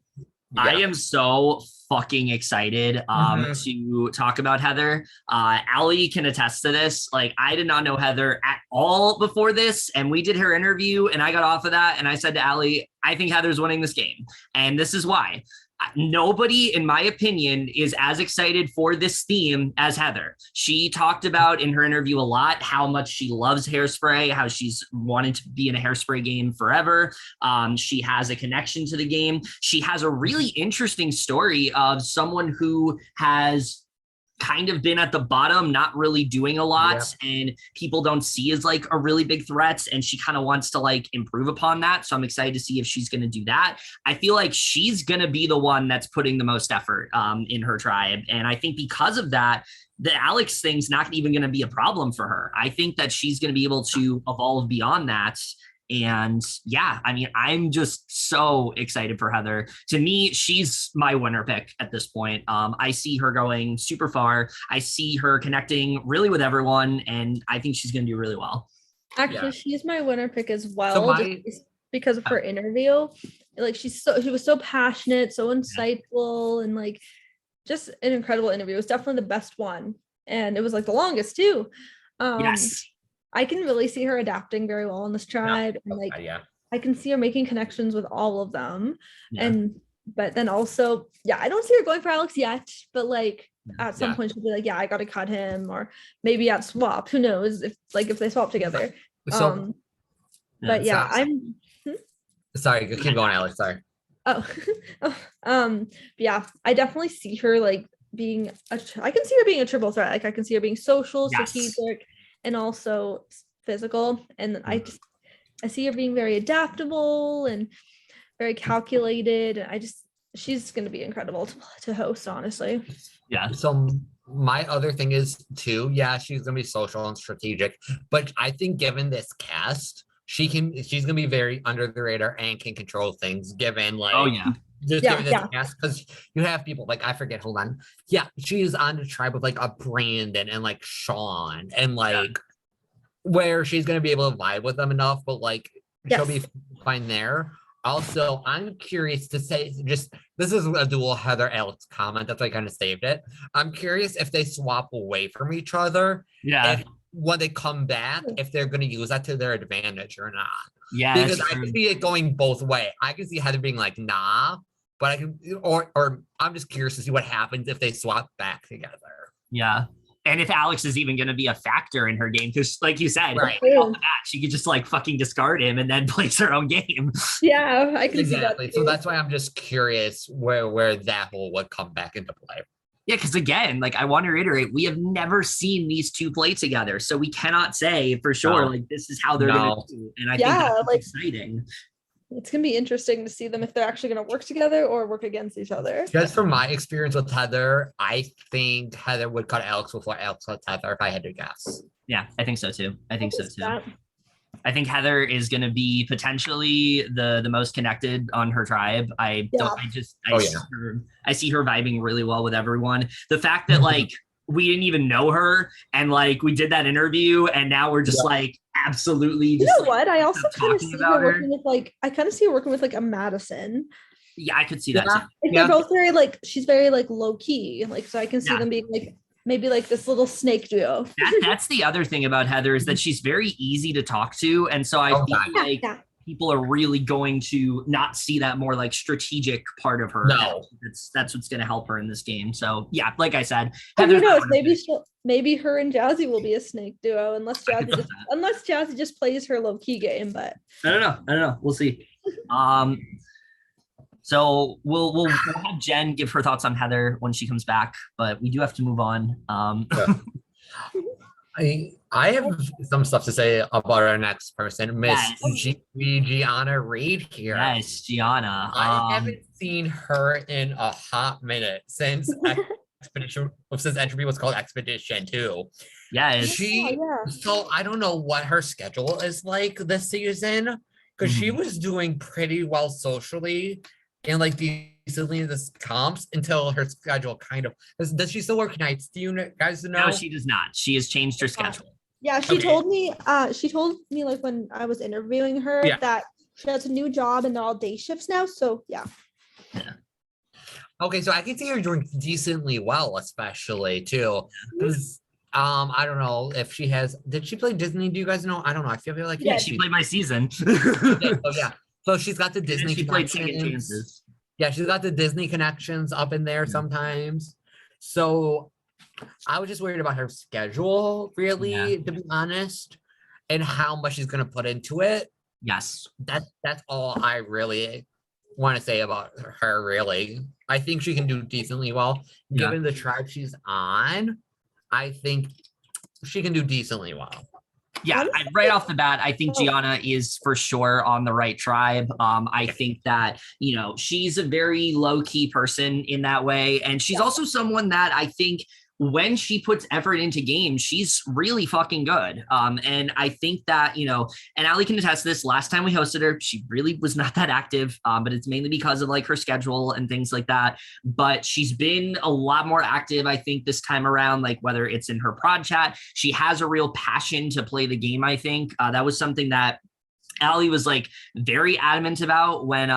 am so fucking excited to talk about Heather. Allie can attest to this. Like I did not know Heather at all before this, and we did her interview and I got off of that and I said to Allie, I think Heather's winning this game. And this is why. Nobody, in my opinion, is as excited for this theme as Heather. She talked about in her interview a lot how much she loves Hairspray, how she's wanted to be in a Hairspray game forever. She has a connection to the game. She has a really interesting story of someone who has kind of been at the bottom, not really doing a lot, and people don't see as like a really big threat, and she kind of wants to like improve upon that. So I'm excited to see if she's going to do that. I feel like she's going to be the one that's putting the most effort in her tribe, and I think because of that, the Alex thing's not even going to be a problem for her. I think that she's going to be able to evolve beyond that And yeah, I mean, I'm just so excited for Heather. To me, she's my winner pick at this point. I see her going super far. I see her connecting really with everyone, and I think she's going to do really well. Actually, she's my winner pick as well, So just because of her interview. Like she was so passionate, so insightful, and like just an incredible interview. It was definitely the best one, and it was like the longest too. Yes. I can really see her adapting very well in this tribe, and like I can see her making connections with all of them. And but then also, I don't see her going for Alex yet, but like at some point she'll be like, I gotta cut him, or maybe at swap. Who knows if they swap together. So, but I'm sorry, keep going, Alex. Sorry. Yeah, I definitely see her like being I can see her being a triple threat. Like I can see her being social, strategic, and also physical. And I see her being very adaptable and very calculated. She's going to be incredible to host, honestly. Yeah. So my other thing is too, she's going to be social and strategic, but I think given this cast, she's going to be very under the radar and can control things given like, given this cast, because you have people like, I forget, hold on. Yeah. She is on the tribe with like a Brandon and like Sean and like where she's going to be able to vibe with them enough, but like she'll be fine there. Also, I'm curious to say, this is a dual Heather Alex comment. That's why I kind of saved it. I'm curious if they swap away from each other. Yeah. When they come back, if they're going to use that to their advantage or not. Yeah. Because I can see it going both ways. I can see Heather being like, nah, but I can, or I'm just curious to see what happens if they swap back together. Yeah. And if Alex is even going to be a factor in her game, because like you said, right off the bat, she could just like fucking discard him and then plays her own game. Yeah, I can exactly. See that so that's why I'm just curious where that whole would come back into play. Yeah, because again, like I want to reiterate, we have never seen these two play together, so we cannot say for sure like this is how they're going to do. And I think that's like exciting. It's going to be interesting to see them if they're actually going to work together or work against each other. Just from my experience with Heather, I think Heather would cut Alex before Alex cuts Heather, if I had to guess. Yeah, I think so too. I think Heather is going to be potentially the most connected on her tribe. I see her vibing really well with everyone. The fact that like we didn't even know her and like we did that interview and now we're just like absolutely just, what I also kind of see her working with like a Madison. Yeah, I could see that too. Like, they're both very like she's very like low key, like so I can see them being like maybe like this little snake duo. That's the other thing about Heather is that she's very easy to talk to, and so I feel like people are really going to not see that more like strategic part of her. No, that's what's going to help her in this game. So yeah, like I said, who knows? Maybe her and Jazzy will be a snake duo, unless Jazzy just plays her low key game. But I don't know. We'll see. So we'll have Jen give her thoughts on Heather when she comes back, but we do have to move on. I have some stuff to say about our next person, Miss Gianna Reid here. Yes, Gianna. I haven't seen her in a hot minute since Entropy was called Expedition 2. Yes. So I don't know what her schedule is like this season, because she was doing pretty well socially and like decently in the comps until her schedule kind of does she still work nights? Do you guys know? No, she does not. She has changed her schedule. Yeah, she told me like when I was interviewing her that she has a new job and they're all day shifts now. So yeah. Okay, so I can see her doing decently well, especially too. Because I don't know if she did she play Disney? Do you guys know? I don't know. I feel like she played my season. So she's got the Disney connections. Yeah, she's got the Disney connections up in there sometimes. So I was just worried about her schedule, really, to be honest, and how much she's gonna put into it. Yes. That's all I really want to say about her, really. I think she can do decently well. Given the tribe she's on, I think she can do decently well. Yeah, right off the bat, I think Gianna is for sure on the right tribe. I think that, she's a very low-key person in that way. And she's also someone that I think when she puts effort into games, she's really fucking good. And I think that, and Ali can attest to this, last time we hosted her, she really was not that active, but it's mainly because of like her schedule and things like that. But she's been a lot more active, I think, this time around, like whether it's in her prod chat, she has a real passion to play the game. I think that was something that Ali was like very adamant about when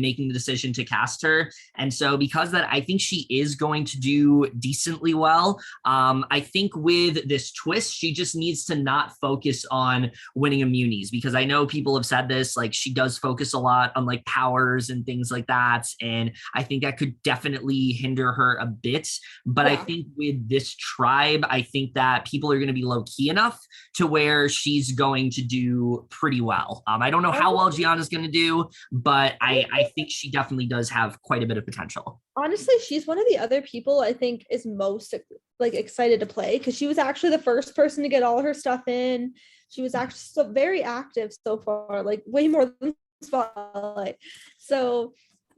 making the decision to cast her. And so because of that, I think she is going to do decently well. I think with this twist, she just needs to not focus on winning immunities, because I know people have said this, like she does focus a lot on like powers and things like that. And I think that could definitely hinder her a bit. But I think with this tribe, I think that people are going to be low key enough to where she's going to do pretty well. I don't know how well Gianna's going to do, but I think she definitely does have quite a bit of potential. Honestly, she's one of the other people I think is most like excited to play, because she was actually the first person to get all her stuff in. She was actually so very active so far, like way more than Spotlight. So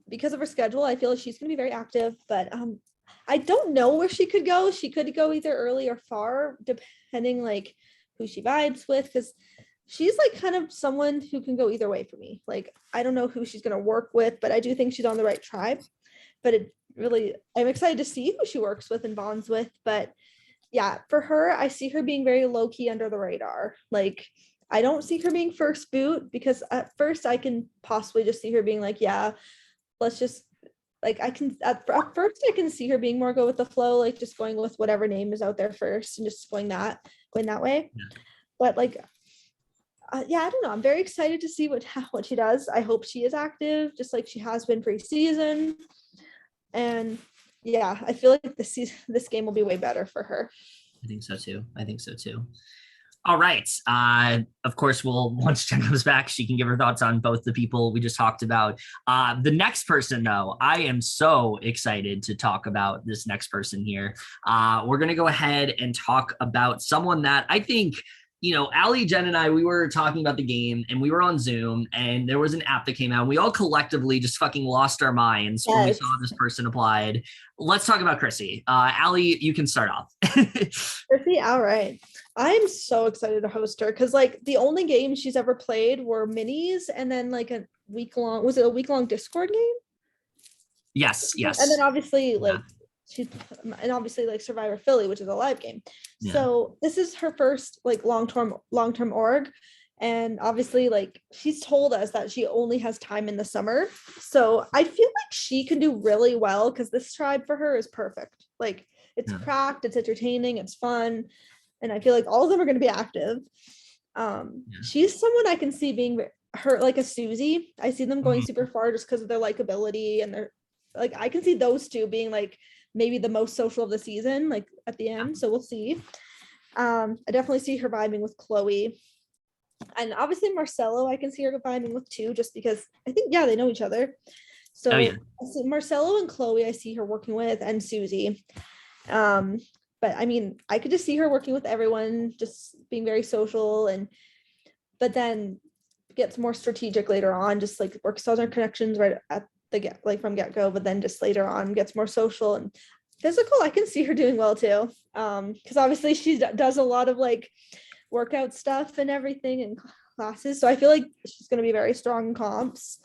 because of her schedule, I feel like she's going to be very active, but I don't know where she could go. She could go either early or far, depending like who she vibes with, because she's like kind of someone who can go either way for me. Like, I don't know who she's going to work with, but I do think she's on the right tribe. But I'm excited to see who she works with and bonds with. But yeah, for her, I see her being very low key under the radar. Like, I don't see her being first boot, because at first I can possibly just see her being like, yeah, let's just like, at first I can see her being more go with the flow, like just going with whatever name is out there first and just going that way. Yeah. But like, I don't know. I'm very excited to see what she does. I hope she is active, just like she has been pre-season. And yeah, I feel like this game will be way better for her. I think so too. All right. Of course, once Jen comes back, she can give her thoughts on both the people we just talked about. The next person, though, I am so excited to talk about this next person here. We're going to go ahead and talk about someone that I think, Ali, Jen, and I, we were talking about the game and we were on Zoom and there was an app that came out. And we all collectively just fucking lost our minds when we saw this person applied. Let's talk about Chrissy. Ali, you can start off. Chrissy, all right. I'm so excited to host her, because like the only games she's ever played were minis and then like a week-long Discord game? Yes. And then obviously obviously like Survivor Philly, which is a live game. Yeah. So this is her first like long-term org. And obviously like she's told us that she only has time in the summer. So I feel like she can do really well, because this tribe for her is perfect. Like it's cracked, it's entertaining, it's fun. And I feel like all of them are going to be active. She's someone I can see being her like a Susie. I see them going super far just because of their likability, and they're like, I can see those two being like maybe the most social of the season, like at the end. So we'll see. I definitely see her vibing with Chloe, and obviously Marcelo I can see her vibing with too, just because I think they know each other. So Marcelo and Chloe I see her working with, and Susie. But I mean, I could just see her working with everyone, just being very social, but then gets more strategic later on, just like works on her connections right at the from get-go, but then just later on gets more social and physical. I can see her doing well too, because obviously she does a lot of like workout stuff and everything in classes, so I feel like she's going to be very strong in comps.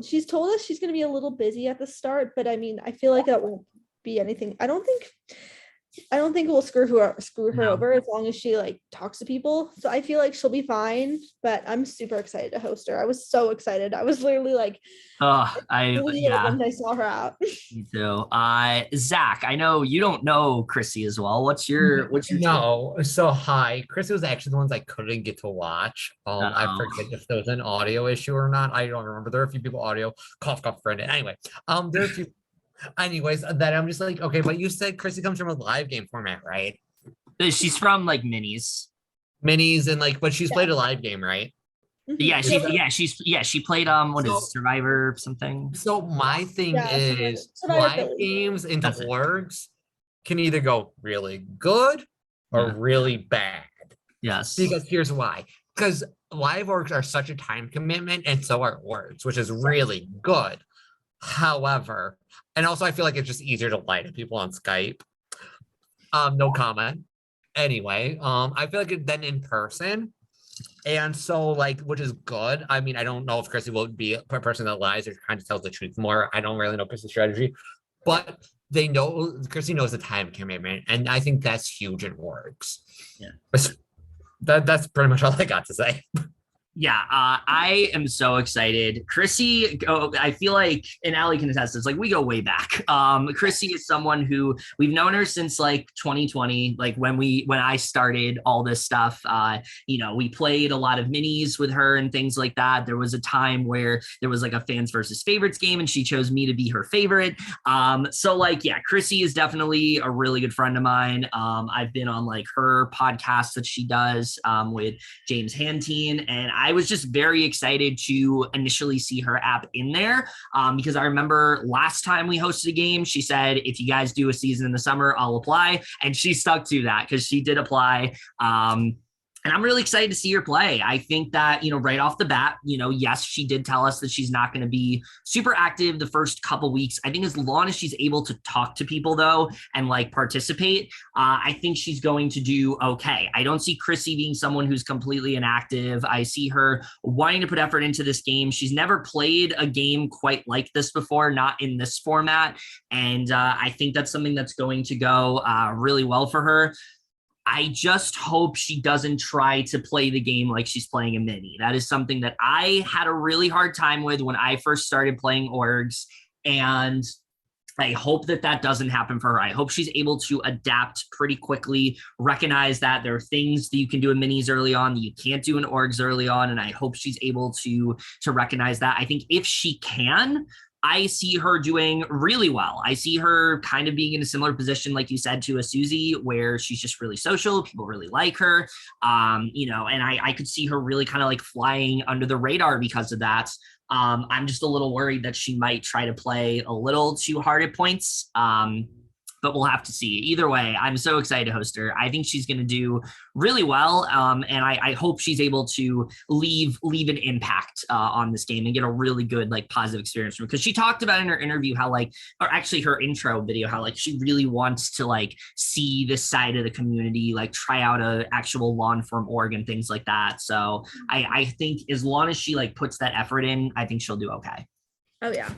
She's told us she's going to be a little busy at the start, but I mean, I feel like that won't be anything. I don't think it will screw her over, as long as she like talks to people. So I feel like she'll be fine, but I'm super excited to host her. I was so excited. I was literally like, when I saw her out. Me too. Zach, I know you don't know Chrissy as well. What's your no? So hi, Chrissy was actually the ones I couldn't get to watch. I forget if there was an audio issue or not. I don't remember. There are a few people audio cough friend. Anyway, there are a few. Anyways, that I'm just like, okay, but you said Chrissy comes from a live game format, right? She's from like minis and like, but she's played a live game, right? She played Survivor something. So my thing is live games into orgs can either go really good or really bad. Yes. Because here's why. Because live orgs are such a time commitment, and so are orgs, which is really good. However, and also I feel like it's just easier to lie to people on Skype. No comment. Anyway, I feel like then in person. And so, like, which is good. I mean, I don't know if Chrissy will be a person that lies or kind of tells the truth more. I don't really know Chrissy's strategy, but they know Chrissy knows the time commitment, and I think that's huge and works. Yeah. That's pretty much all I got to say. Yeah, I am so excited. Chrissy, I feel like, and Allie can attest this, like we go way back. Chrissy is someone who we've known her since like 2020, like when I started all this stuff. We played a lot of minis with her and things like that. There was a time where there was like a fans versus favorites game and she chose me to be her favorite. So like, yeah, Chrissy is definitely a really good friend of mine. I've been on like her podcast that she does with James Hantine, and I was just very excited to initially see her app in there because I remember last time we hosted a game, she said, if you guys do a season in the summer, I'll apply. And she stuck to that because she did apply. And I'm really excited to see her play. I think that, right off the bat, yes, she did tell us that she's not going to be super active the first couple weeks. I think as long as she's able to talk to people, though, and like participate, I think she's going to do okay. I don't see Chrissy being someone who's completely inactive. I see her wanting to put effort into this game. She's never played a game quite like this before, not in this format. And I think that's something that's going to go really well for her. I just hope she doesn't try to play the game like she's playing a mini. That is something that I had a really hard time with when I first started playing orgs, and I hope that doesn't happen for her. I hope she's able to adapt pretty quickly, recognize that there are things that you can do in minis early on that you can't do in orgs early on, and I hope she's able to recognize that. I think if she can, I see her doing really well. I see her kind of being in a similar position, like you said, to a Susie, where she's just really social. People really like her, and I could see her really kind of like flying under the radar because of that. I'm just a little worried that she might try to play a little too hard at points. But we'll have to see. Either way, I'm so excited to host her. I think she's going to do really well, and I hope she's able to leave an impact on this game and get a really good, like, positive experience from it. Because she talked about in her interview how, like, or actually her intro video, how, like, she really wants to, like, see this side of the community, like, try out a actual lawn firm org and things like that. So I think as long as she, like, puts that effort in, I think she'll do okay. Oh, yeah.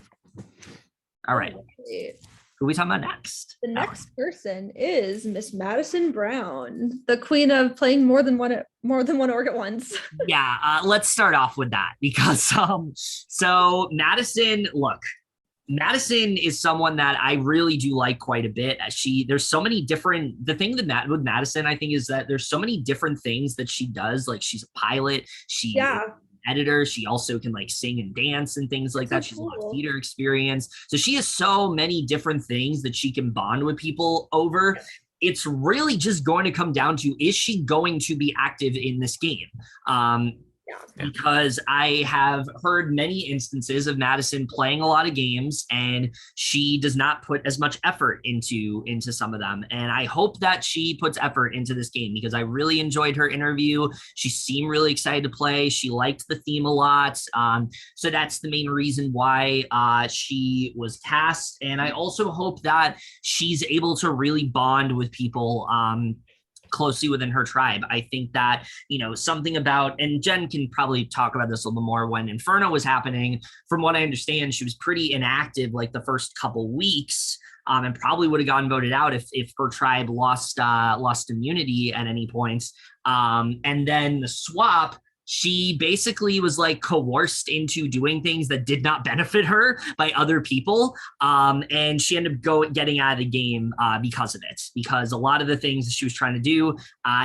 All right. Okay. Who are we talking about next? The next person is Miss Madison Brown, the queen of playing more than one org at once. Yeah, let's start off with that because so Madison is someone that I really do like quite a bit. There's so many different, the thing that with Madison, I think, is that there's so many different things that she does. Like, she's a pilot, editor, she also can like sing and dance and things like that. She's a lot of theater experience, so she has so many different things that she can bond with people over. It's really just going to come down to, is she going to be active in this game? Because I have heard many instances of Madison playing a lot of games and she does not put as much effort into some of them. And I hope that she puts effort into this game because I really enjoyed her interview. She seemed really excited to play. She liked the theme a lot. So that's the main reason why she was cast. And I also hope that she's able to really bond with people closely within her tribe. I think that, something about, and Jen can probably talk about this a little more, when Inferno was happening, from what I understand, she was pretty inactive like the first couple weeks, and probably would have gotten voted out if her tribe lost immunity at any point. And then the swap, she basically was like coerced into doing things that did not benefit her by other people. And she ended up getting out of the game because of it, because a lot of the things that she was trying to do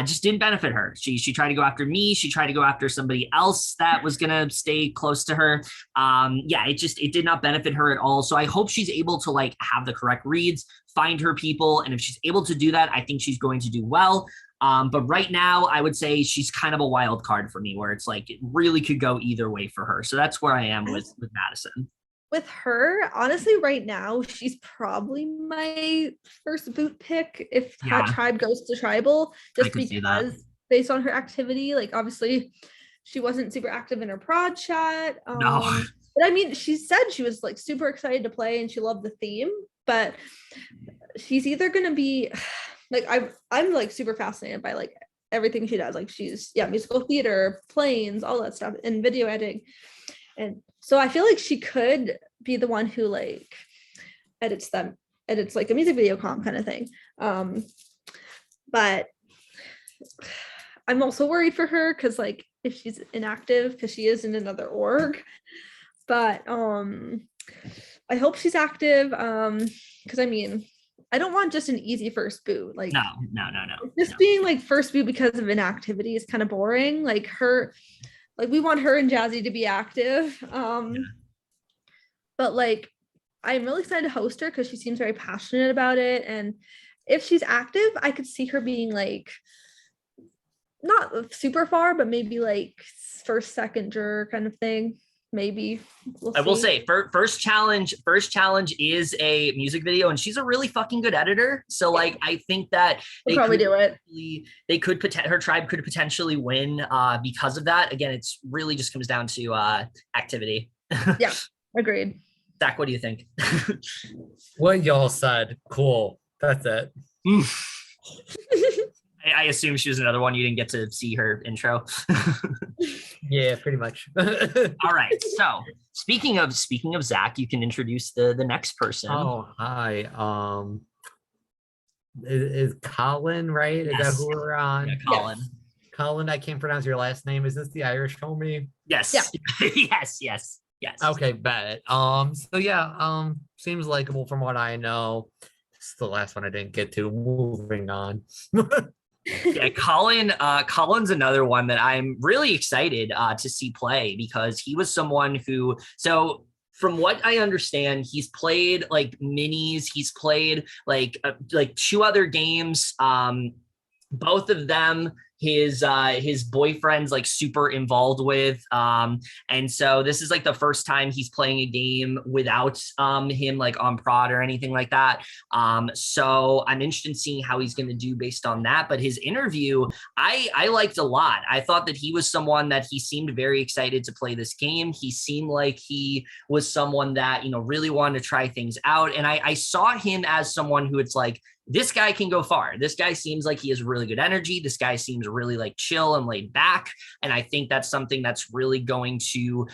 just didn't benefit her. She tried to go after me. She tried to go after somebody else that was going to stay close to her. It did not benefit her at all. So I hope she's able to like have the correct reads, find her people. And if she's able to do that, I think she's going to do well. But right now, I would say she's kind of a wild card for me, where it's like it really could go either way for her. So that's where I am with Madison. With her, honestly, right now, she's probably my first boot pick if that tribe goes to tribal, just because based on her activity, like obviously she wasn't super active in her prod chat. No. But I mean, she said she was like super excited to play and she loved the theme, but she's either going to be, like I'm like super fascinated by like everything she does. Like she's musical theater, planes, all that stuff, and video editing. And so I feel like she could be the one who like edits like a music video comp kind of thing. But I'm also worried for her because like if she's inactive, because she is in another org. But I hope she's active. Because I mean, I don't want just an easy first boot. Like No. just being like first boot because of inactivity is kind of boring. Like we want her and Jazzy to be active. But like I'm really excited to host her because she seems very passionate about it. And if she's active, I could see her being like not super far, but maybe like first, second juror kind of thing. Maybe I will say first challenge is a music video, and she's a really fucking good editor. So like I think that they probably do it. Her tribe could potentially win because of that. Again, it's really just comes down to activity. Yeah, agreed. Zach, what do you think? What y'all said. Cool. That's it. I assume she was another one you didn't get to see her intro. Yeah, pretty much. All right. So speaking of Zach, you can introduce the next person. Oh, hi. Is Colin right? Is that who we're on? Yeah, Colin. Yes. Colin, I can't pronounce your last name. Is this the Irish homie? Yes. Yeah. yes. Okay, bet. So yeah, seems likable from what I know. This is the last one I didn't get to. Moving on. Yeah, Colin's another one that I'm really excited to see play because he was someone who, so from what I understand, he's played like minis, he's played like 2 other games, both of them his boyfriend's like super involved with, and so this is like the first time he's playing a game without him like on prod or anything like that, so I'm interested in seeing how he's going to do based on that. But his interview I liked a lot. I thought that he was someone that he seemed very excited to play this game. He seemed like he was someone that, you know, really wanted to try things out, and I saw him as someone who it's like, this guy can go far. This guy seems like he has really good energy. This guy seems really like chill and laid back. And I think that's something that's really going to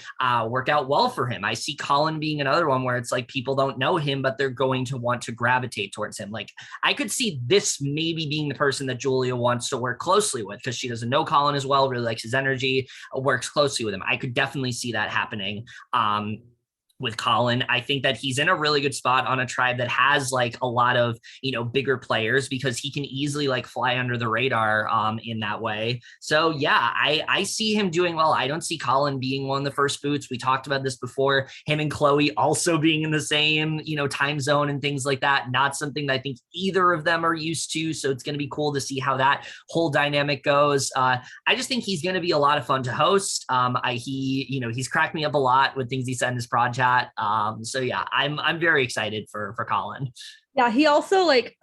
work out well for him. I see Colin being another one where it's like people don't know him, but they're going to want to gravitate towards him. Like I could see this maybe being the person that Julia wants to work closely with because she doesn't know Colin as well, really likes his energy, works closely with him. I could definitely see that happening. With Colin, I think that he's in a really good spot on a tribe that has like a lot of, you know, bigger players because he can easily like fly under the radar in that way. So yeah, I see him doing well. I don't see Colin being one of the first boots. We talked about this before, him and Chloe also being in the same, you know, time zone and things like that. Not something that I think either of them are used to. So it's going to be cool to see how that whole dynamic goes. I just think he's going to be a lot of fun to host. He's cracked me up a lot with things he said in his project. So yeah, I'm very excited for Colin. Yeah, he also like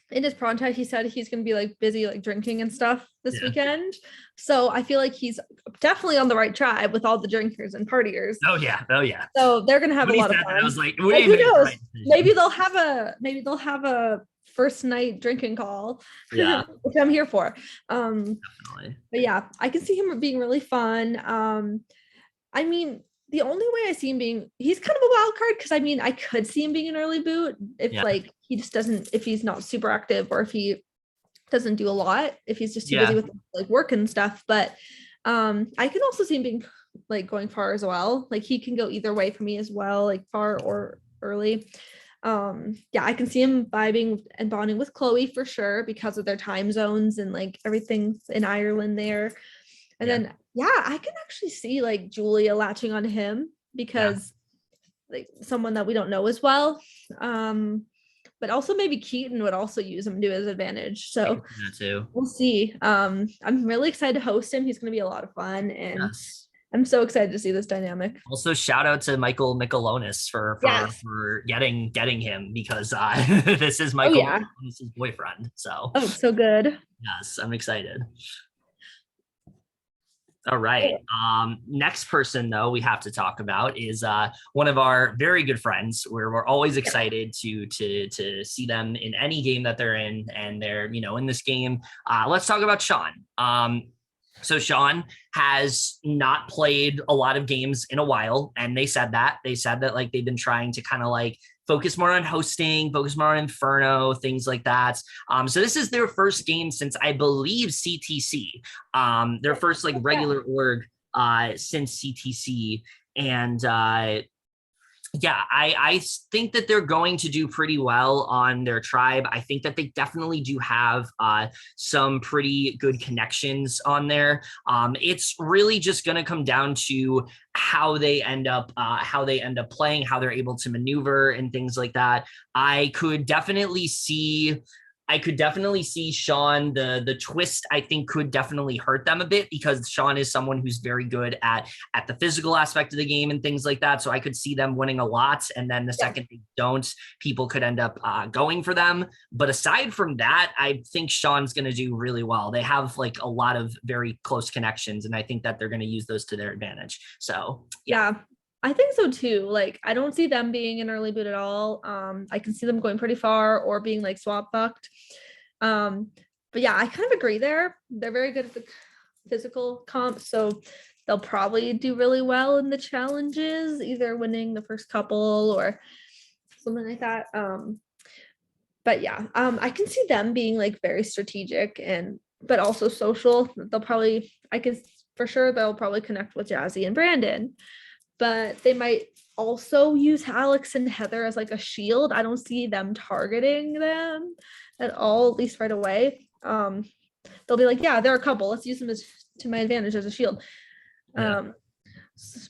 in his project he said he's gonna be like busy like drinking and stuff this weekend. So I feel like he's definitely on the right tribe with all the drinkers and partiers. Oh yeah. So they're gonna have a lot of fun. I was like, who knows? Maybe they'll have a first night drinking call. Yeah. Which I'm here for. Definitely. But yeah, I can see him being really fun. I mean, the only way I see him being, he's kind of a wild card because I mean, I could see him being an early boot if like he just doesn't, if he's not super active or if he doesn't do a lot, if he's just too busy with like work and stuff. But I can also see him being like going far as well. Like he can go either way for me as well, like far or early. I can see him vibing and bonding with Chloe for sure because of their time zones and like everything in Ireland there. And then I can actually see like Julia latching on him because like someone that we don't know as well. But also maybe Keaton would also use him to his advantage. So we'll see. I'm really excited to host him. He's going to be a lot of fun, and I'm so excited to see this dynamic. Also, shout out to Michael Michalonis for getting him because this is Michael Michalonis' boyfriend. So so good. Yes, I'm excited. All right. Next person though we have to talk about is one of our very good friends, where we're always excited to see them in any game that they're in, and they're in this game. Let's talk about Sean. So Sean has not played a lot of games in a while, and they said that like they've been trying to kind of like focus more on hosting, focus more on Inferno, things like that. So this is their first game since I believe CTC, their first like regular org since CTC. And yeah, I think that they're going to do pretty well on their tribe. I think that they definitely do have some pretty good connections on there. It's really just going to come down to how they end up playing, how they're able to maneuver and things like that. I could definitely see Sean, the twist, I think, could definitely hurt them a bit, because Sean is someone who's very good at the physical aspect of the game and things like that. So I could see them winning a lot. And then the second they don't, people could end up going for them. But aside from that, I think Sean's going to do really well. They have like a lot of very close connections, and I think that they're going to use those to their advantage. So yeah. I think so too. Like, I don't see them being an early boot at all. I can see them going pretty far or being like swap fucked. But yeah, I kind of agree there. They're very good at the physical comp, so they'll probably do really well in the challenges, either winning the first couple or something like that. But yeah, I can see them being like very strategic but also social. They'll probably connect with Jazzy and Brandon. But they might also use Alex and Heather as like a shield. I don't see them targeting them at all, at least right away. They'll be like, yeah, they're a couple. Let's use them to my advantage as a shield. Yeah.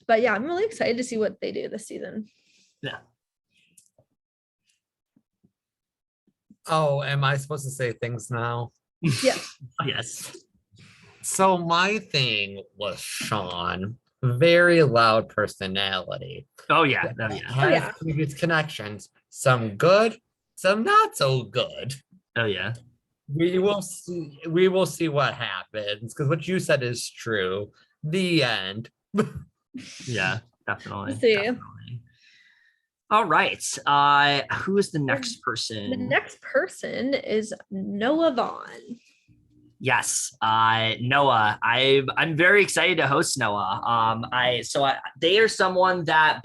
But yeah, I'm really excited to see what they do this season. Yeah. Oh, am I supposed to say things now? Yes. Yes. So my thing was Sean. Very loud personality. Oh yeah. Has previous connections, some good, some not so good. Oh yeah. We will see what happens, because what you said is true. The end. Yeah, definitely. We'll see. Definitely. All right. Who is the next person? The next person is Noah Vaughn. Yes, Noah. I'm very excited to host Noah. They are someone that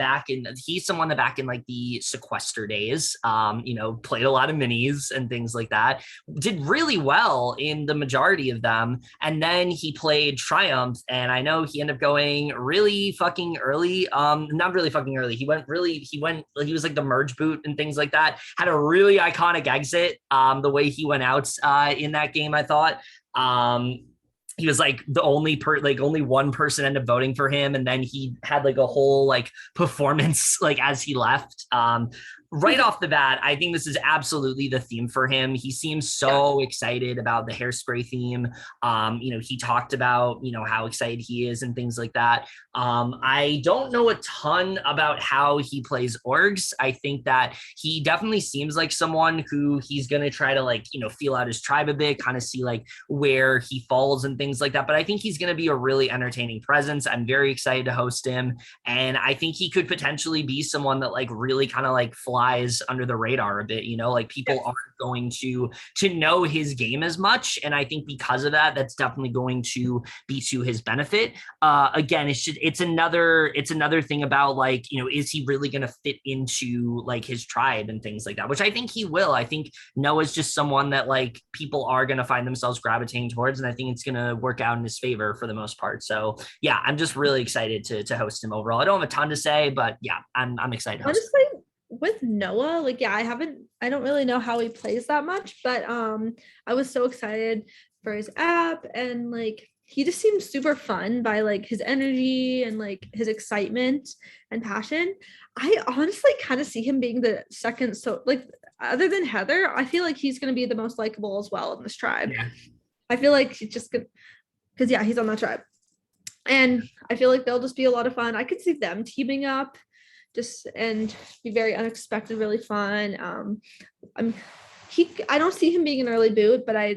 he's someone that back in like the sequester days, played a lot of minis and things like that. Did really well in the majority of them, and then he played Triumph, and I know he ended up going really fucking early. Not really fucking early. He was like the merge boot and things like that. Had a really iconic exit. The way he went out in that game, I thought. He was like the only one person ended up voting for him, and then he had like a whole like performance like as he left. Right off the bat, I think this is absolutely the theme for him. He seems so excited about the Hairspray theme. He talked about, how excited he is and things like that. I don't know a ton about how he plays orgs. I think that he definitely seems like someone who he's going to try to like, feel out his tribe a bit, kind of see like where he falls and things like that. But I think he's going to be a really entertaining presence. I'm very excited to host him. And I think he could potentially be someone that like really kind of like flies under the radar a bit, like people aren't going to know his game as much. And I think because of that, that's definitely going to be to his benefit. Again, it's another thing about like, is he really going to fit into like his tribe and things like that, which I think he will. I think Noah's just someone that like people are going to find themselves gravitating towards. And I think it's going to work out in his favor for the most part. So yeah, I'm just really excited to host him overall. I don't have a ton to say, but yeah, I'm excited to host him. Honestly, with Noah, like, yeah, I don't really know how he plays that much, but I was so excited for his app, and like he just seems super fun by like his energy and like his excitement and passion. I honestly kind of see him being the second, so like other than Heather, I feel like he's going to be the most likable as well in this tribe. Yeah. I feel like he's just good because he's on that tribe, and I feel like they'll just be a lot of fun. I could see them teaming up and be very unexpected, really fun. I don't see him being an early boot, but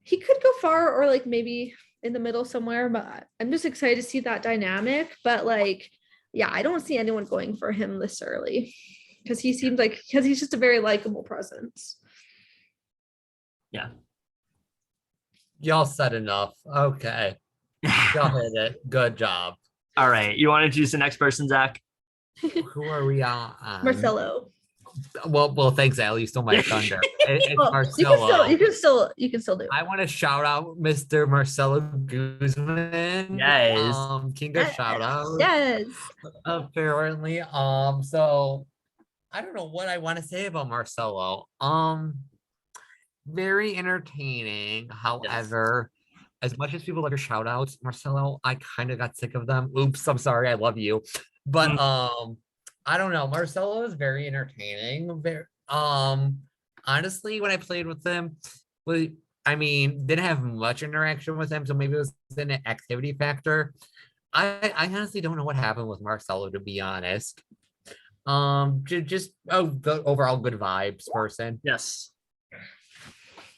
he could go far, or like maybe in the middle somewhere, but I'm just excited to see that dynamic. But like, yeah, I don't see anyone going for him this early because he seems like because he's just a very likable presence. Yeah. Y'all said enough. Okay. Y'all hit it. Good job. All right. You want to introduce the next person, Zach? Who are we on? Marcelo. Well, thanks, Allie. You stole my thunder. It's Oh, Marcelo. you can still do. I want to shout out Mr. Marcelo Guzman. Yes. King of shout out. Yes. Apparently. So I don't know what I want to say about Marcelo. Very entertaining. However, as much as people like your shout outs, Marcelo, I kind of got sick of them. Oops, I'm sorry, I love you. But I don't know. Marcelo is very entertaining. Very honestly, when I played with him, I mean, didn't have much interaction with him, so maybe it was an activity factor. I honestly don't know what happened with Marcelo, to be honest. Just the overall good vibes person. Yes.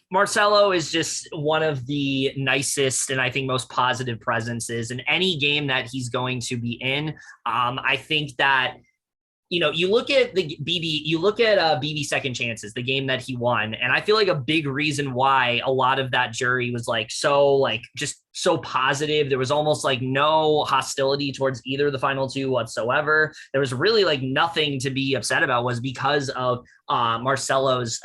Marcelo is just one of the nicest and I think most positive presences in any game that he's going to be in. I think that, you know, you look at BB Second Chances, the game that he won. And I feel like a big reason why a lot of that jury was just so positive. There was almost like no hostility towards either of the final two whatsoever. There was really like nothing to be upset about was because of Marcelo's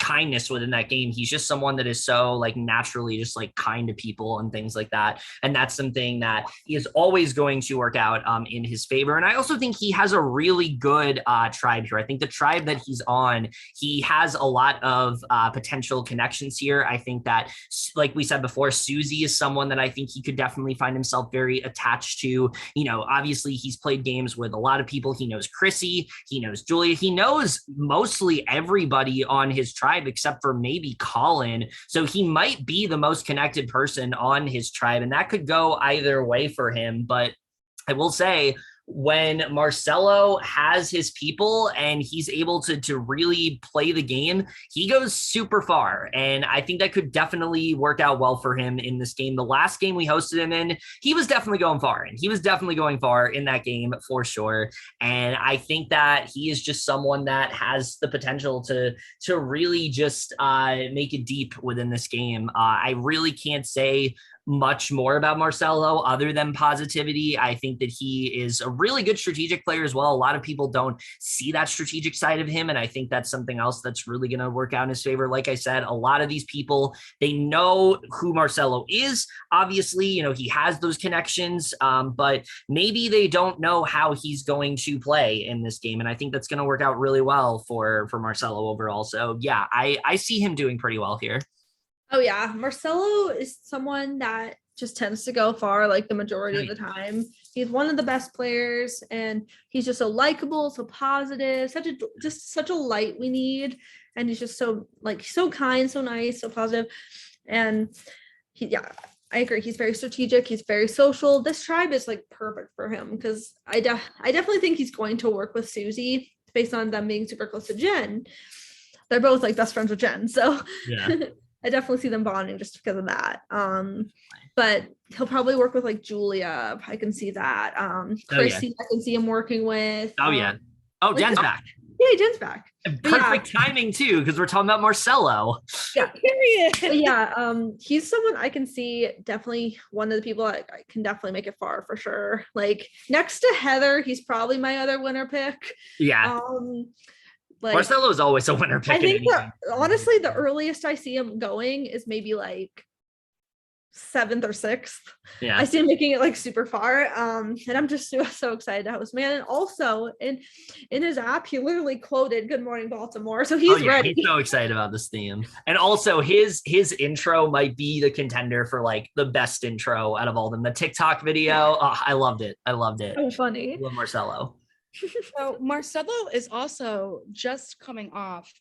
kindness within that game. He's just someone that is so like naturally just like kind to people and things like that, and that's something that is always going to work out in his favor. And I also think he has a really good tribe here. I think the tribe that he's on, he has a lot of potential connections here. I think that, like we said before, Susie is someone that I think he could definitely find himself very attached to. You know, obviously he's played games with a lot of people. He knows Chrissy, he knows Julia, he knows mostly everybody on his tribe except for maybe Colin. So he might be the most connected person on his tribe, and that could go either way for him. But I will say, when Marcelo has his people and he's able to really play the game, he goes super far. And I think that could definitely work out well for him in this game. The last game we hosted him in, he was definitely going far, and he was definitely going far in that game for sure. And I think that he is just someone that has the potential to really just make it deep within this game. I really can't say much more about Marcelo other than positivity. I think that he is a really good strategic player as well. A lot of people don't see that strategic side of him, and I think that's something else that's really going to work out in his favor. Like I said, a lot of these people, they know who Marcelo is. Obviously, you know, he has those connections, but maybe they don't know how he's going to play in this game, and I think that's going to work out really well for Marcelo overall. So yeah, I see him doing pretty well here. Oh yeah, Marcelo is someone that just tends to go far like the majority of the time. He's one of the best players, and he's just so likable, so positive, such a light we need, and he's just so kind, so nice, so positive. And I agree. He's very strategic. He's very social. This tribe is like perfect for him because I definitely think he's going to work with Susie based on them being super close to Jen. They're both like best friends with Jen, so Yeah. I definitely see them bonding just because of that. But he'll probably work with like Julia. I can see that. Chrissy, I can see him working with. Jen's back. Yeah, Jen's back. Perfect timing too, because we're talking about Marcelo. Yeah, Period. but yeah. He's someone I can see definitely one of the people I can definitely make it far for sure. Like next to Heather, he's probably my other winner pick. Yeah. Like, Marcelo is always a winner pick. I think honestly, the earliest I see him going is maybe like 7th or 6th. Yeah. I see him making it like super far. And I'm just so excited to host man. And also in his app, he literally quoted "Good Morning Baltimore." So he's ready. He's so excited about this theme. And also his intro might be the contender for like the best intro out of all of them. The TikTok video. Oh, I loved it. So funny. I love Marcelo. So Marcelo is also just coming off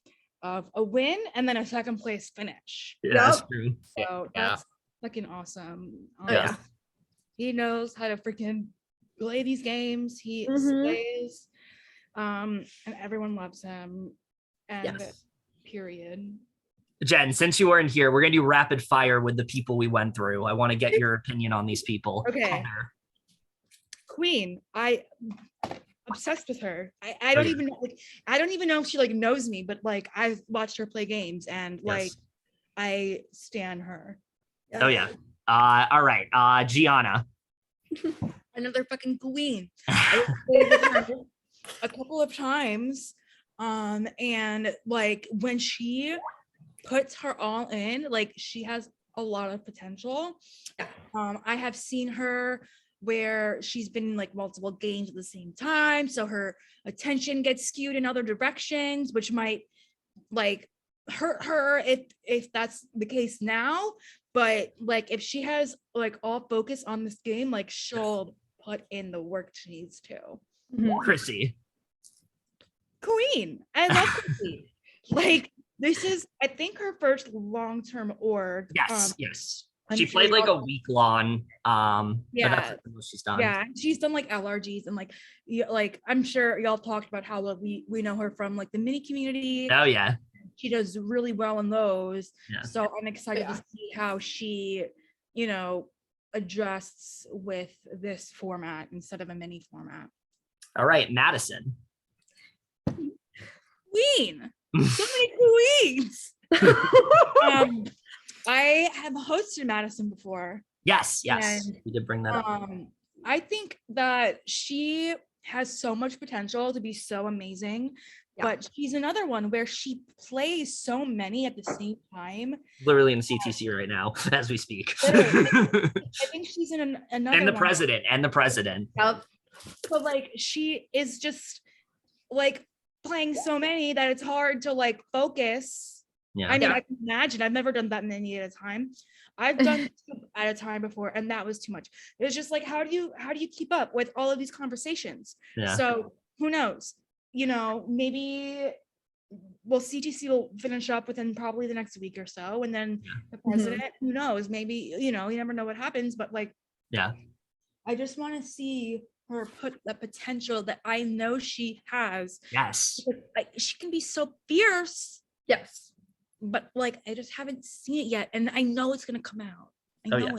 of a win and then a second place finish. Yeah, that's true. So that's fucking awesome. Yeah. He knows how to freaking play these games. He slays, and everyone loves him. And period. Jen, since you weren't here, we're gonna do rapid fire with the people we went through. I want to get your opinion on these people. Okay. Heather. Queen. I obsessed with her. I don't yeah. even know, like, I don't even know if she like knows me, but like I've watched her play games and like Yes. I stan her. Oh yeah. All right. Gianna. Another fucking queen. I played with her a couple of times. And like when she puts her all in, like she has a lot of potential. I have seen her where she's been in like multiple games at the same time, so her attention gets skewed in other directions, which might like hurt her if that's the case now. But like if she has like all focus on this game, like she'll put in the work she needs to. Chrissy. Queen. I love Chrissy. Like this is, I think, her first long-term org. Yes. Yes. I'm She sure played like a y'all- week long. But Yeah. that's like the most she's done. Yeah, she's done like LRGs and like like I'm sure y'all talked about how like, we know her from like the mini community. Oh yeah. She does really well in those. Yeah. So I'm excited Yeah. to see how she, you know, adjusts with this format instead of a mini format. All right, Madison. Queen. So many queens. I have hosted Madison before. Yes. Yes. And, You did bring that up. I think that she has so much potential to be so amazing, but she's another one where she plays so many at the same time. Literally in CTC right now as we speak. I think she's in another and the one. president. Yep. But like she is just like playing so many that it's hard to like focus. Yeah. I mean, Yeah. I can imagine. I've never done that many at a time. I've done two at a time before, and that was too much. It was just like, how do you keep up with all of these conversations? Yeah. So who knows? You know, maybe CTC will finish up within probably the next week or so, and then the president, who knows? Maybe, you know, you never know what happens, but like, Yeah. I just want to see her put the potential that I know she has. Yes. Because, like, she can be so fierce, Yes. but like I just haven't seen it yet, and I know it's gonna come out. I Oh, know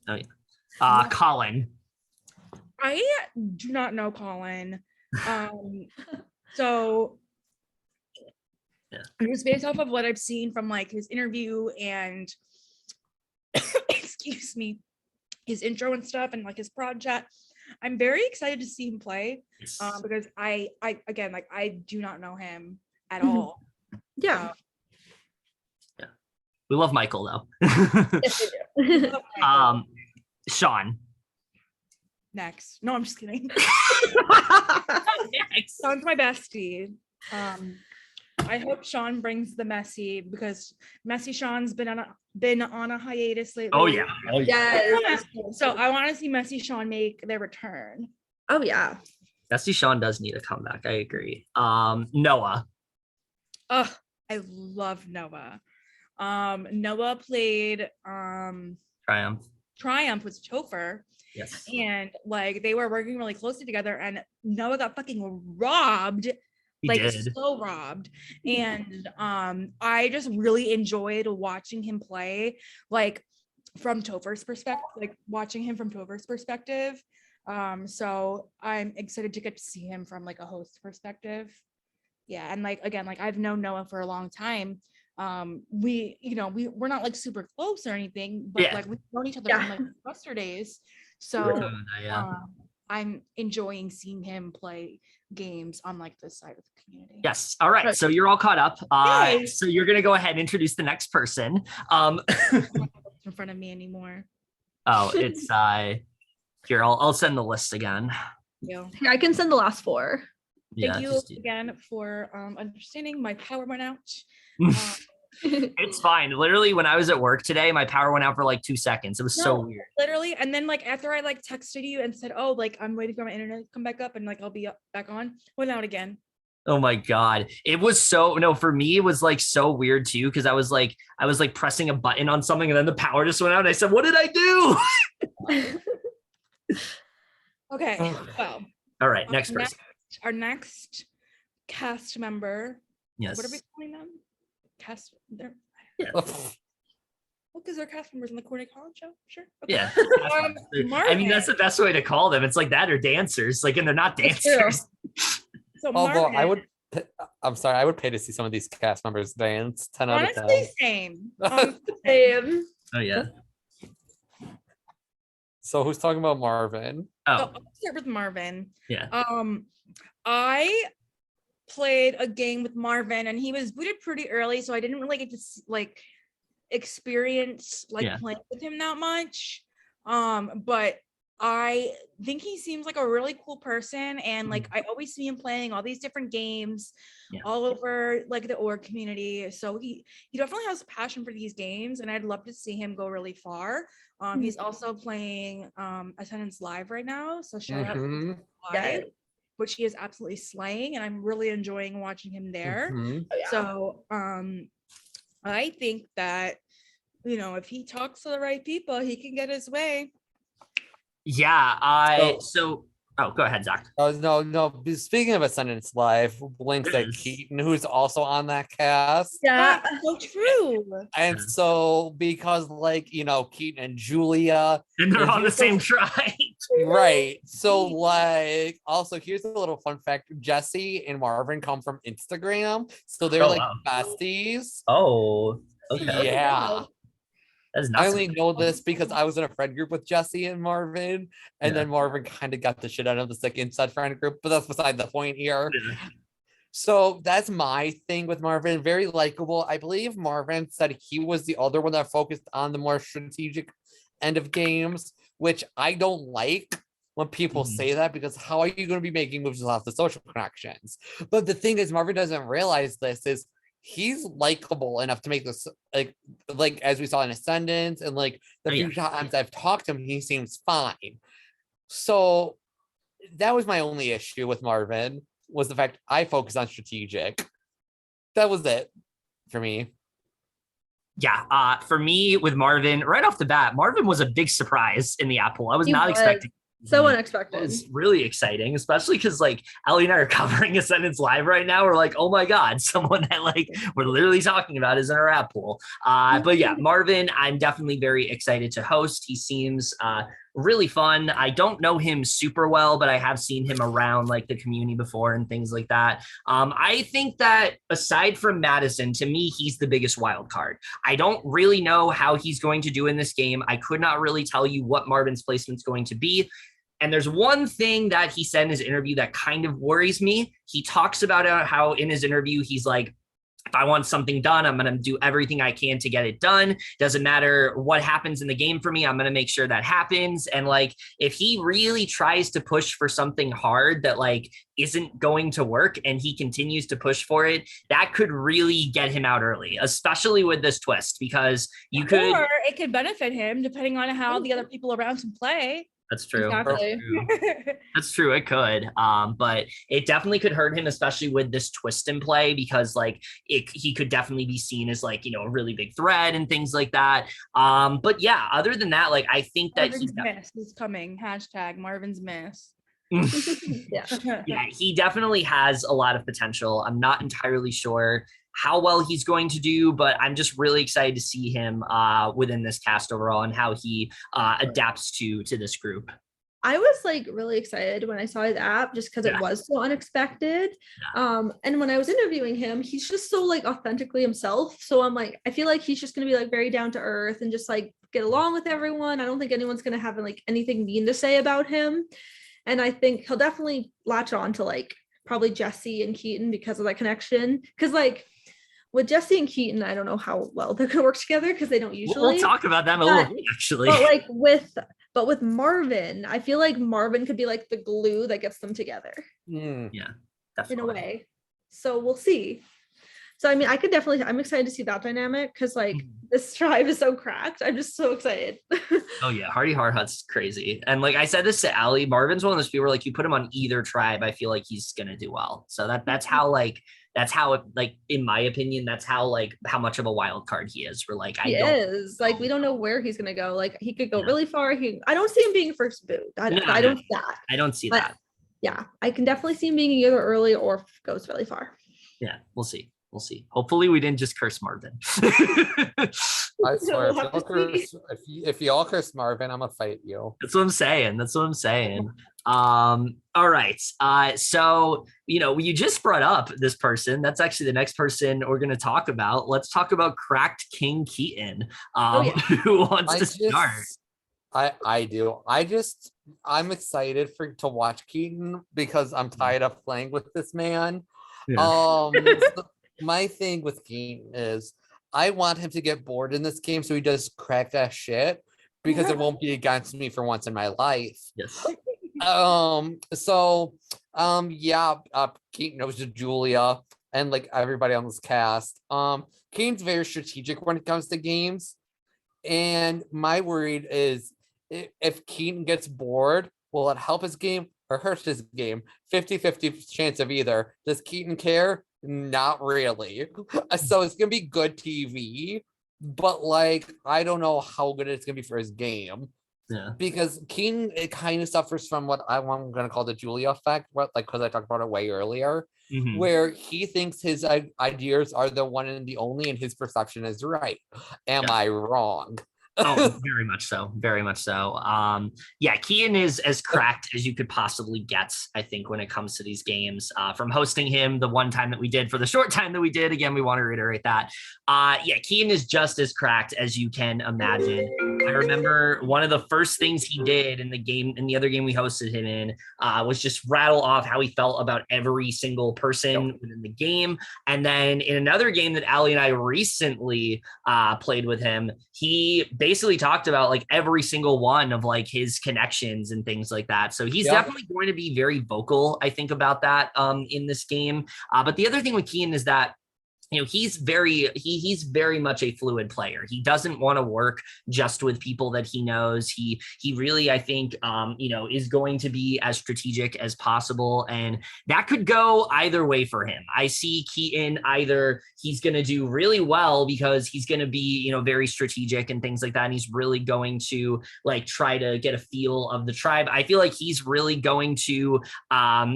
yeah. it. Colin. I do not know Colin. So Yeah. just based off of what I've seen from like his interview and excuse me, his intro and stuff and like his project, I'm very excited to see him play. Yes. Because I again, like I do not know him at Mhm. all. Yeah. We love Michael though. Yes, they do. Sean. Next. No, I'm just kidding. Next. Sean's my bestie. I hope Sean brings the messy because messy Sean's been on a hiatus lately. Oh yeah. Oh yeah. Yes. So I want to see messy Sean make their return. Oh yeah. Dusty Sean does need a comeback. I agree. Noah. Oh, I love Noah. Noah played Triumph with Topher, Yes. and like they were working really closely together, and Noah got fucking robbed. He Like did. so robbed. And I just really enjoyed watching him play, like from Topher's perspective, like watching him from Topher's perspective. So I'm excited to get to see him from like a host perspective. Yeah, and like again, like I've known Noah for a long time. We're not like super close or anything, but Yeah. like we've known each other Yeah. from like Buster days. We're So doing that, yeah. I'm enjoying seeing him play games on like this side of the community. Yes. All right. Right. So you're all caught up. Yay. So you're gonna go ahead and introduce the next person. I'm not gonna put this in front of me anymore. It's here. I'll send the list again. Yeah. Yeah, I can send the last four. Yeah. Thank you just do- again for understanding. My power went out. It's fine. Literally, when I was at work today, my power went out for like 2 seconds. It was so No. weird. Literally, and then like after I like texted you and said, "Oh, like I'm waiting for my internet to come back up and like I'll be back on," went out again. Oh my God. It was so no, for me, it was like so weird too, because I was like pressing a button on something and then the power just went out. And I said, what did I do? Okay, Oh. well, All right, next person. our next cast member. Yes. What are we calling them? Cast. They're Because they're cast members in the Corny College show. Sure. Okay. Yeah. Um, I mean, that's the best way to call them. It's like that or dancers. Like, and they're not That's true. dancers. So Although Marvin, I'm sorry, I would pay to see some of these cast members dance. 10 out of 10. honestly, same. Same. Oh yeah. So who's talking about Marvin? Oh So I'll start with Marvin. yeah. I played a game with Marvin, and he was booted pretty early, so I didn't really get to experience Yeah. playing with him that much. But I think he seems like a really cool person, and I always see him playing all these different games Yeah. all over the org community. So he definitely has a passion for these games, and I'd love to see him go really far. He's also playing Ascendance Live right now, so shout out to Mhm, Live, which he is absolutely slaying, and I'm really enjoying watching him there. mhm. So I think that if he talks to the right people, he can get his way. Yeah. Oh, go ahead, Zach. Oh, no. Speaking of Ascendance Live, blinks at Yes. Keaton, who's also on that cast. Yeah. That's so true. And Yeah. so because Keaton and Julia, And they're If on you the same go- tribe. right? So also here's a little fun fact: Jesse and Marvin come from Instagram, so they're Oh, wow. besties. Oh, Yeah. That's I nuts. only know this because I was in a friend group with Jesse and Marvin, and Yeah. then Marvin kind of got the shit out of the second said friend group, but that's beside the point here. Yeah. So that's my thing with Marvin. Very likable. I believe Marvin said he was the other one that focused on the more strategic end of games, which I don't like when people Mhm. say that, because how are you going to be making moves without the social connections? But the thing is, Marvin doesn't realize this is he's likable enough to make this like as we saw in Ascendance, and the Oh, yeah. few times I've talked to him, he seems fine. So that was my only issue with Marvin, was the fact I focus on strategic. That was it for me. Yeah. For me with Marvin, right off the bat, Marvin was a big surprise in the Apple. I was He not was. expecting. So It unexpected. was really exciting, especially because Ellie and I are covering Ascendance Live right now. We're like, oh my God, someone that we're literally talking about is in our app pool. But yeah, Marvin, I'm definitely very excited to host. He seems really fun. I don't know him super well, but I have seen him around the community before and things like that. I think that aside from Madison, to me, he's the biggest wild card. I don't really know how he's going to do in this game. I could not really tell you what Marvin's placement's going to be. And there's one thing that he said in his interview that kind of worries me. He talks about how in his interview, he's like, if I want something done, I'm going to do everything I can to get it done. Doesn't matter what happens in the game for me. I'm going to make sure that happens. And if he really tries to push for something hard that isn't going to work, and he continues to push for it, that could really get him out early, especially with this twist, because you could. Or it could benefit him depending on how the other people around him play. That's true. Exactly. That's true. It could, but it definitely could hurt him, especially with this twist in play, because he could definitely be seen as a really big threat and things like that. But yeah, other than that, I think that Marvin's miss is coming. Hashtag Marvin's miss. Yeah. yeah, he definitely has a lot of potential. I'm not entirely sure how well he's going to do, but I'm just really excited to see him within this cast overall and how he adapts to this group. I was really excited when I saw his app, just because Yeah. it was so unexpected. And when I was interviewing him, he's just so authentically himself. So I'm I feel like he's just gonna be very down to earth and just get along with everyone. I don't think anyone's gonna have anything mean to say about him. And I think he'll definitely latch on to probably Jesse and Keaton because of that connection. Because with Jesse and Keaton, I don't know how well they're gonna work together because they don't usually. We'll talk about them a little bit, actually. But with Marvin, I feel like Marvin could be the glue that gets them together Hmm. in Definitely. a way. So we'll see. So I mean, I'm excited to see that dynamic because this tribe is so cracked. I'm just so excited. Oh yeah, Hardy Hardhut's crazy. And I said this to Allie, Marvin's one of those people where you put him on either tribe, I feel like he's gonna do well. So that's how it, in my opinion, that's how much of a wild card he is. We're He is we don't know where he's gonna go. He could go really far. I don't see him being first boot. I don't see that. I don't see But- that. Yeah, I can definitely see him being either early or goes really far. Yeah, we'll see. We'll see. Hopefully we didn't just curse Marvin. I swear, We'll have to see. if y'all curse Marvin, I'm gonna fight you. That's what I'm saying. That's what I'm saying. All right. So, you just brought up this person. That's actually the next person we're going to talk about. Let's talk about Cracked King Keaton. Oh, yeah. Who wants to start? I do. I'm excited to watch Keaton because I'm tired of playing with this man. Yeah. So my thing with Keaton is I want him to get bored in this game so he does cracked ass shit because it won't be against me for once in my life. Yes. Keaton knows Julia and like everybody on this cast. Keaton's very strategic when it comes to games. And my worry is if Keaton gets bored, will it help his game or hurt his game? 50-50 chance of either. Does Keaton care? Not really. So it's gonna be good TV, but like I don't know how good it's gonna be for his game. Yeah. Because Keaton, it kind of suffers from what I'm going to call the Julia effect, because I talked about it way earlier, Mhm. where he thinks his ideas are the one and the only, and his perception is right. Am I wrong? Oh, very much so. Very much so. Keaton is as cracked as you could possibly get, I think, when it comes to these games. From hosting him the one time that we did, for the short time that we did, again, we want to reiterate that. Keaton is just as cracked as you can imagine. I remember one of the first things he did in the other game we hosted him in, was just rattle off how he felt about every single person within the game. And then in another game that Ali and I recently played with him, he basically talked about like every single one of like his connections and things like that. So he's definitely going to be very vocal, I think, about that in this game. But the other thing with Keaton is that he's very much a fluid player. He doesn't want to work just with people that he knows. He really, I think, is going to be as strategic as possible. And that could go either way for him. I see Keaton, either he's going to do really well because he's going to be, very strategic and things like that. And he's really going to like try to get a feel of the tribe. I feel like he's really going to,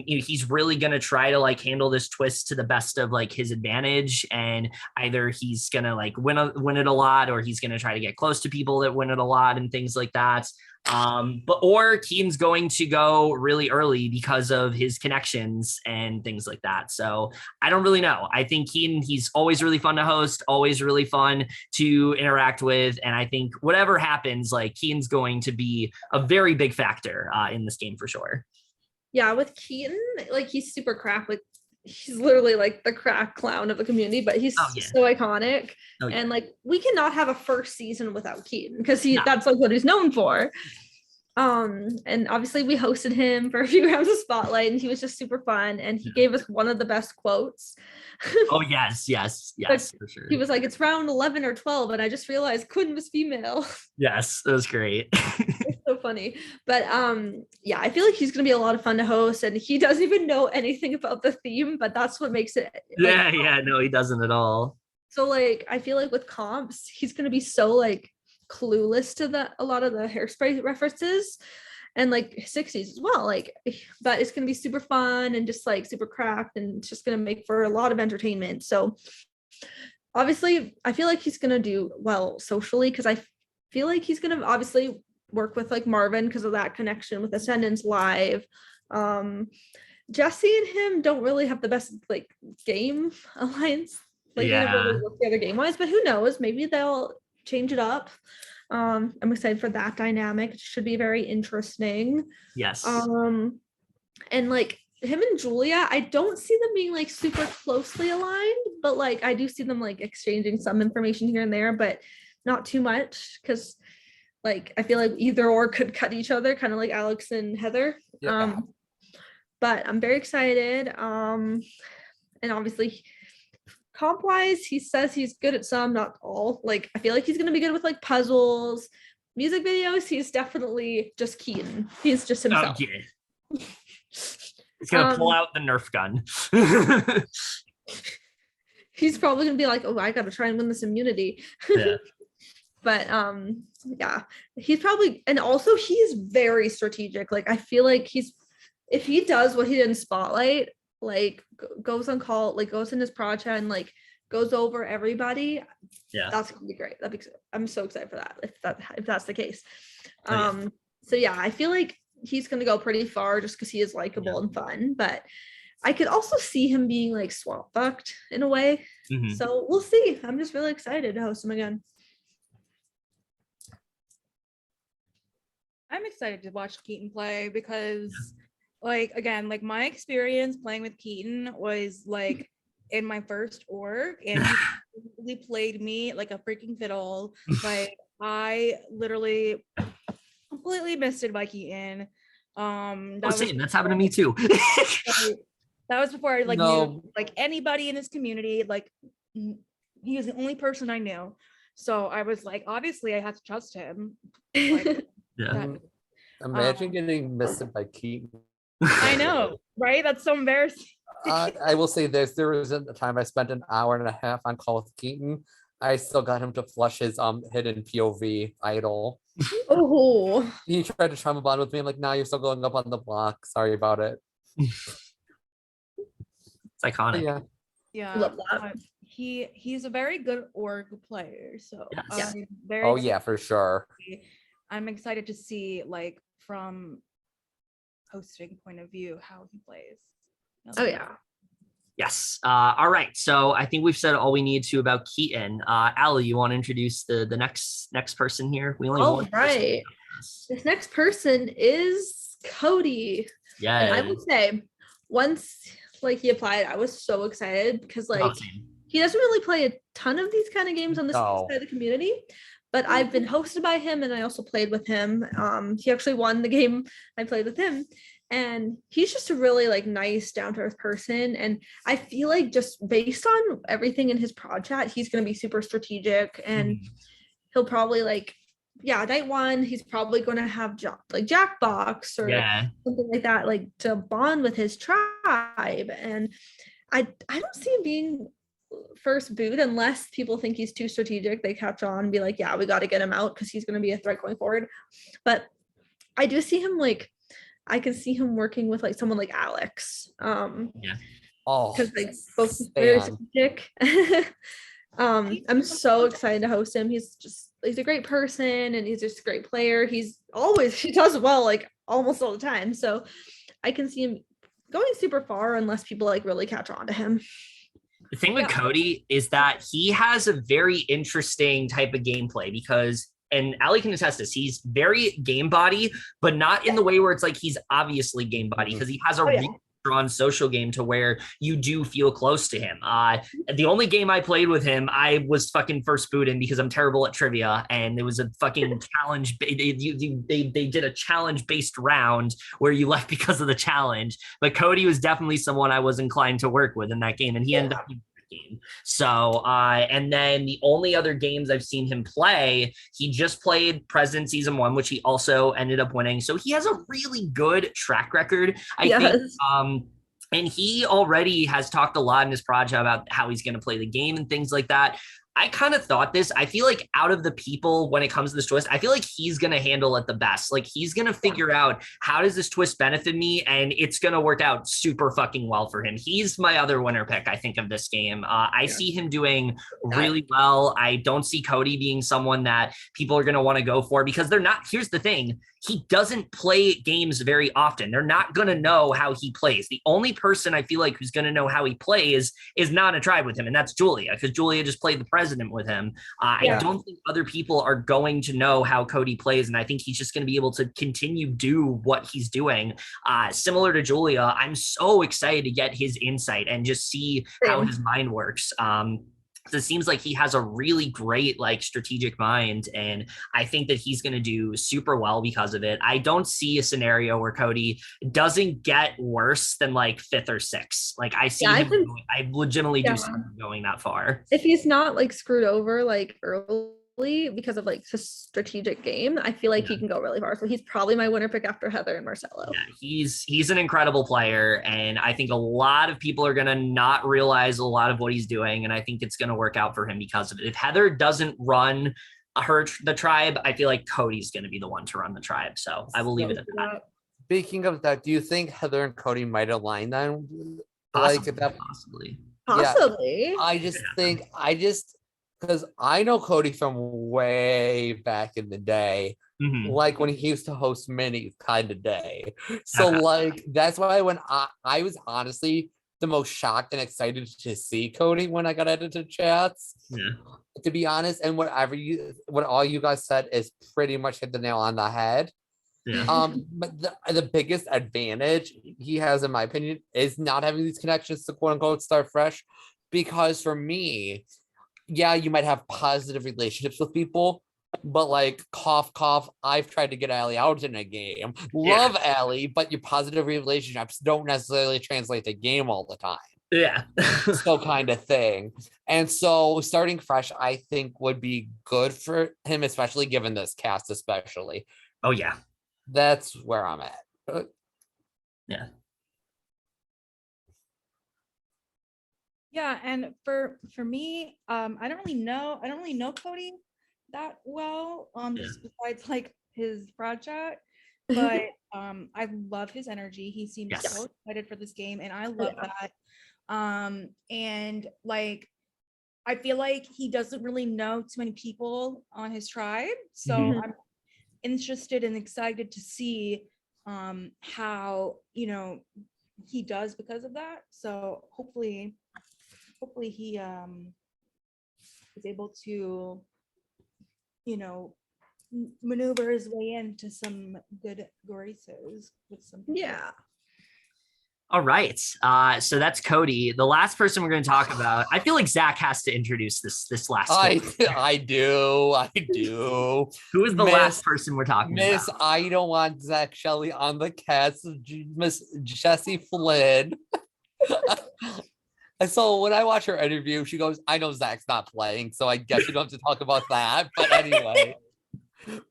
he's really going to try to like handle this twist to the best of like his advantage. And either he's gonna like win it a lot, or he's gonna try to get close to people that win it a lot and things like that. Or Keaton's going to go really early because of his connections and things like that. So I don't really know. I think Keaton, he's always really fun to host, always really fun to interact with. And I think whatever happens, like Keaton's going to be a very big factor in this game for sure. Yeah, with Keaton, like he's super cracked. Like he's literally like the crack clown of the community, but he's so iconic. And like we cannot have a first season without Keaton because that's like what he's known for. And obviously we hosted him for a few rounds of Spotlight and he was just super fun and he gave us one of the best quotes. Oh yes, for sure. He was like, it's round 11 or 12 and I just realized Quinn was female. Yes, that was great. It's so funny. But I feel like he's gonna be a lot of fun to host and he doesn't even know anything about the theme, but that's what makes it no, he doesn't at all. So like I feel like with comps he's gonna be so like clueless to a lot of the Hairspray references and like 60s as well, like, but it's gonna be super fun and just like super cracked and it's just gonna make for a lot of entertainment. So obviously I feel like he's gonna do well socially because I feel like he's gonna obviously work with like Marvin because of that connection with Ascendance Live. Jesse and him don't really have the best like game alliance, like they don't really work together game wise, but who knows, maybe they'll change it up. I'm excited for that dynamic. It should be very interesting. Yes. And like him and Julia, I don't see them being like super closely aligned, but like I do see them like exchanging some information here and there, but not too much because like I feel like either or could cut each other, kind of like Alex and Heather. But I'm very excited. And obviously comp wise, he says he's good at some, not all. Like I feel like he's gonna be good with like puzzles, music videos. He's definitely just Keaton. He's just himself. He's gonna pull out the Nerf gun. He's probably gonna be like, oh, I gotta try and win this immunity. But he's probably, and also he's very strategic. Like I feel like if he does what he did in Spotlight, like goes on call, like goes in his project and like goes over everybody, Yeah. that's gonna be great. I'm so excited for that if that's the case. Oh, yeah. So yeah, I feel like he's gonna go pretty far just because he is likable and fun, but I could also see him being like swamp fucked in a way. Mhm. So we'll see. I'm just really excited to host him again. I'm excited to watch Keaton play because, like, again, like my experience playing with Keaton was like in my first org, and he played me like a freaking fiddle. Like, I literally completely missed it by Keaton. That's happened to me too. That was before I like No. knew like anybody in this community. Like, he was the only person I knew. So I was like, obviously, I had to trust him. Like, Yeah. that- Imagine getting missed by Keaton. I know, right? That's so embarrassing. I will say this: there was a time I spent an hour and a half on call with Keaton. I still got him to flush his hidden POV idol. Oh, He tried to trauma bond with me. I'm like, nah, you're still going up on the block. Sorry about it. It's iconic. Yeah. Yeah, love that. he's a very good org player. So Yes. I'm very Oh yeah, for sure. I'm excited to see like from hosting point of view how he plays. oh yeah. Yes. All right. So I think we've said all we need to about Keaton. Allie, you want to introduce the next person here? We only have All one person right. on this. This next person is Cody. And I Yeah. will say, once like he applied, I was so excited because like Same. he doesn't really play a ton of these kind of games on this No. side of the community, but I've been hosted by him and I also played with him. He actually won the game I played with him, and he's just a really like nice, down to earth person. And I feel like just based on everything in his prod chat, he's going to be super strategic, and he'll probably like, yeah, night one, he's probably going to have like Jackbox or Yeah. something like that, like to bond with his tribe. And I don't see him being first boot unless people think he's too strategic. They catch on and be like, yeah, we got to get him out because he's going to be a threat going forward. But I do see him like, I can see him working with like someone like Alex. Oh, Because like both very Stan. strategic. I'm so excited to host him. He's a great person and he's just a great player. He does well like almost all the time. So I can see him going super far unless people like really catch on to him. The thing with Yeah. Cody is that he has a very interesting type of gameplay because, and Ali can attest this, he's very game body, but not in the way where it's like he's obviously game body, because he has a yeah. really strong social game to where you do feel close to him. The only game I played with him, I was fucking first booted because I'm terrible at trivia, and it was a fucking challenge. They did a challenge based round where you left because of the challenge. But Cody was definitely someone I was inclined to work with in that game, and he ended up game. So and then the only other games I've seen him play, he just played President Season 1, which he also ended up winning. So he has a really good track record, I think. And he already has talked a lot in his project about how he's going to play the game and things like that. I kind of thought this. I feel like out of the people, when it comes to this twist, I feel like he's going to handle it the best. Like he's going to figure out how does this twist benefit me, and it's going to work out super fucking well for him. He's my other winner pick, I think, of this game. I see him doing really well. I don't see Cody being someone that people are going to want to go for because they're not. Here's the thing. He doesn't play games very often. They're not going to know how he plays. The only person I feel like who's going to know how he plays is not a tribe with him, and that's Julia, because Julia just played the president with him. I don't think other people are going to know how Cody plays, and I think he's just going to be able to continue do what he's doing. Similar to Julia, I'm so excited to get his insight and just see how his mind works. So it seems like he has a really great like strategic mind, and I think that he's going to do super well because of it. I don't see a scenario where Cody doesn't get worse than like 5th or 6th. Like I see him I legitimately do see him going that far. If he's not like screwed over like early because of like the strategic game, I feel like he can go really far. So he's probably my winner pick after Heather and Marcelo. Yeah, he's an incredible player, and I think a lot of people are going to not realize a lot of what he's doing, and I think it's going to work out for him because of it. If Heather doesn't run the tribe, I feel like Cody's going to be the one to run the tribe. So I will leave it at that. Speaking of that, do you think Heather and Cody might align then? Possibly, Like that, possibly. Possibly. I just think because I know Cody from way back in the day, Mhm. like when he used to host Mini kind of day. So Okay. like that's why when I was honestly the most shocked and excited to see Cody when I got added to chats. Yeah. To be honest, and what all you guys said is pretty much hit the nail on the head. Yeah. But the biggest advantage he has, in my opinion, is not having these connections to quote unquote start fresh. Because for me, yeah, you might have positive relationships with people, but like cough cough, I've tried to get Allie out in a game. Love Allie, but your positive relationships don't necessarily translate to game all the time. Yeah. So kind of thing. And so starting fresh, I think would be good for him, especially given this cast, especially. Oh yeah. That's where I'm at. Yeah. Yeah, and for me, I don't really know Cody that well. Yeah. Just besides like his project, but I love his energy. He seems Yes. so excited for this game, and I love that. And like I feel like he doesn't really know too many people on his tribe, so Mhm. I'm interested and excited to see how he does because of that. So hopefully he is able to maneuver his way into some good graces with some people. Yeah. All right. So that's Cody. The last person we're going to talk about. I feel like Zach has to introduce this last. I one. do. Who is the Miss- last person we're talking Miss, about? I don't want Zach Shelley on the cast. Miss Jessie Flynn. And so when I watch her interview, she goes, I know Zach's not playing, so I guess you don't have to talk about that. But anyway,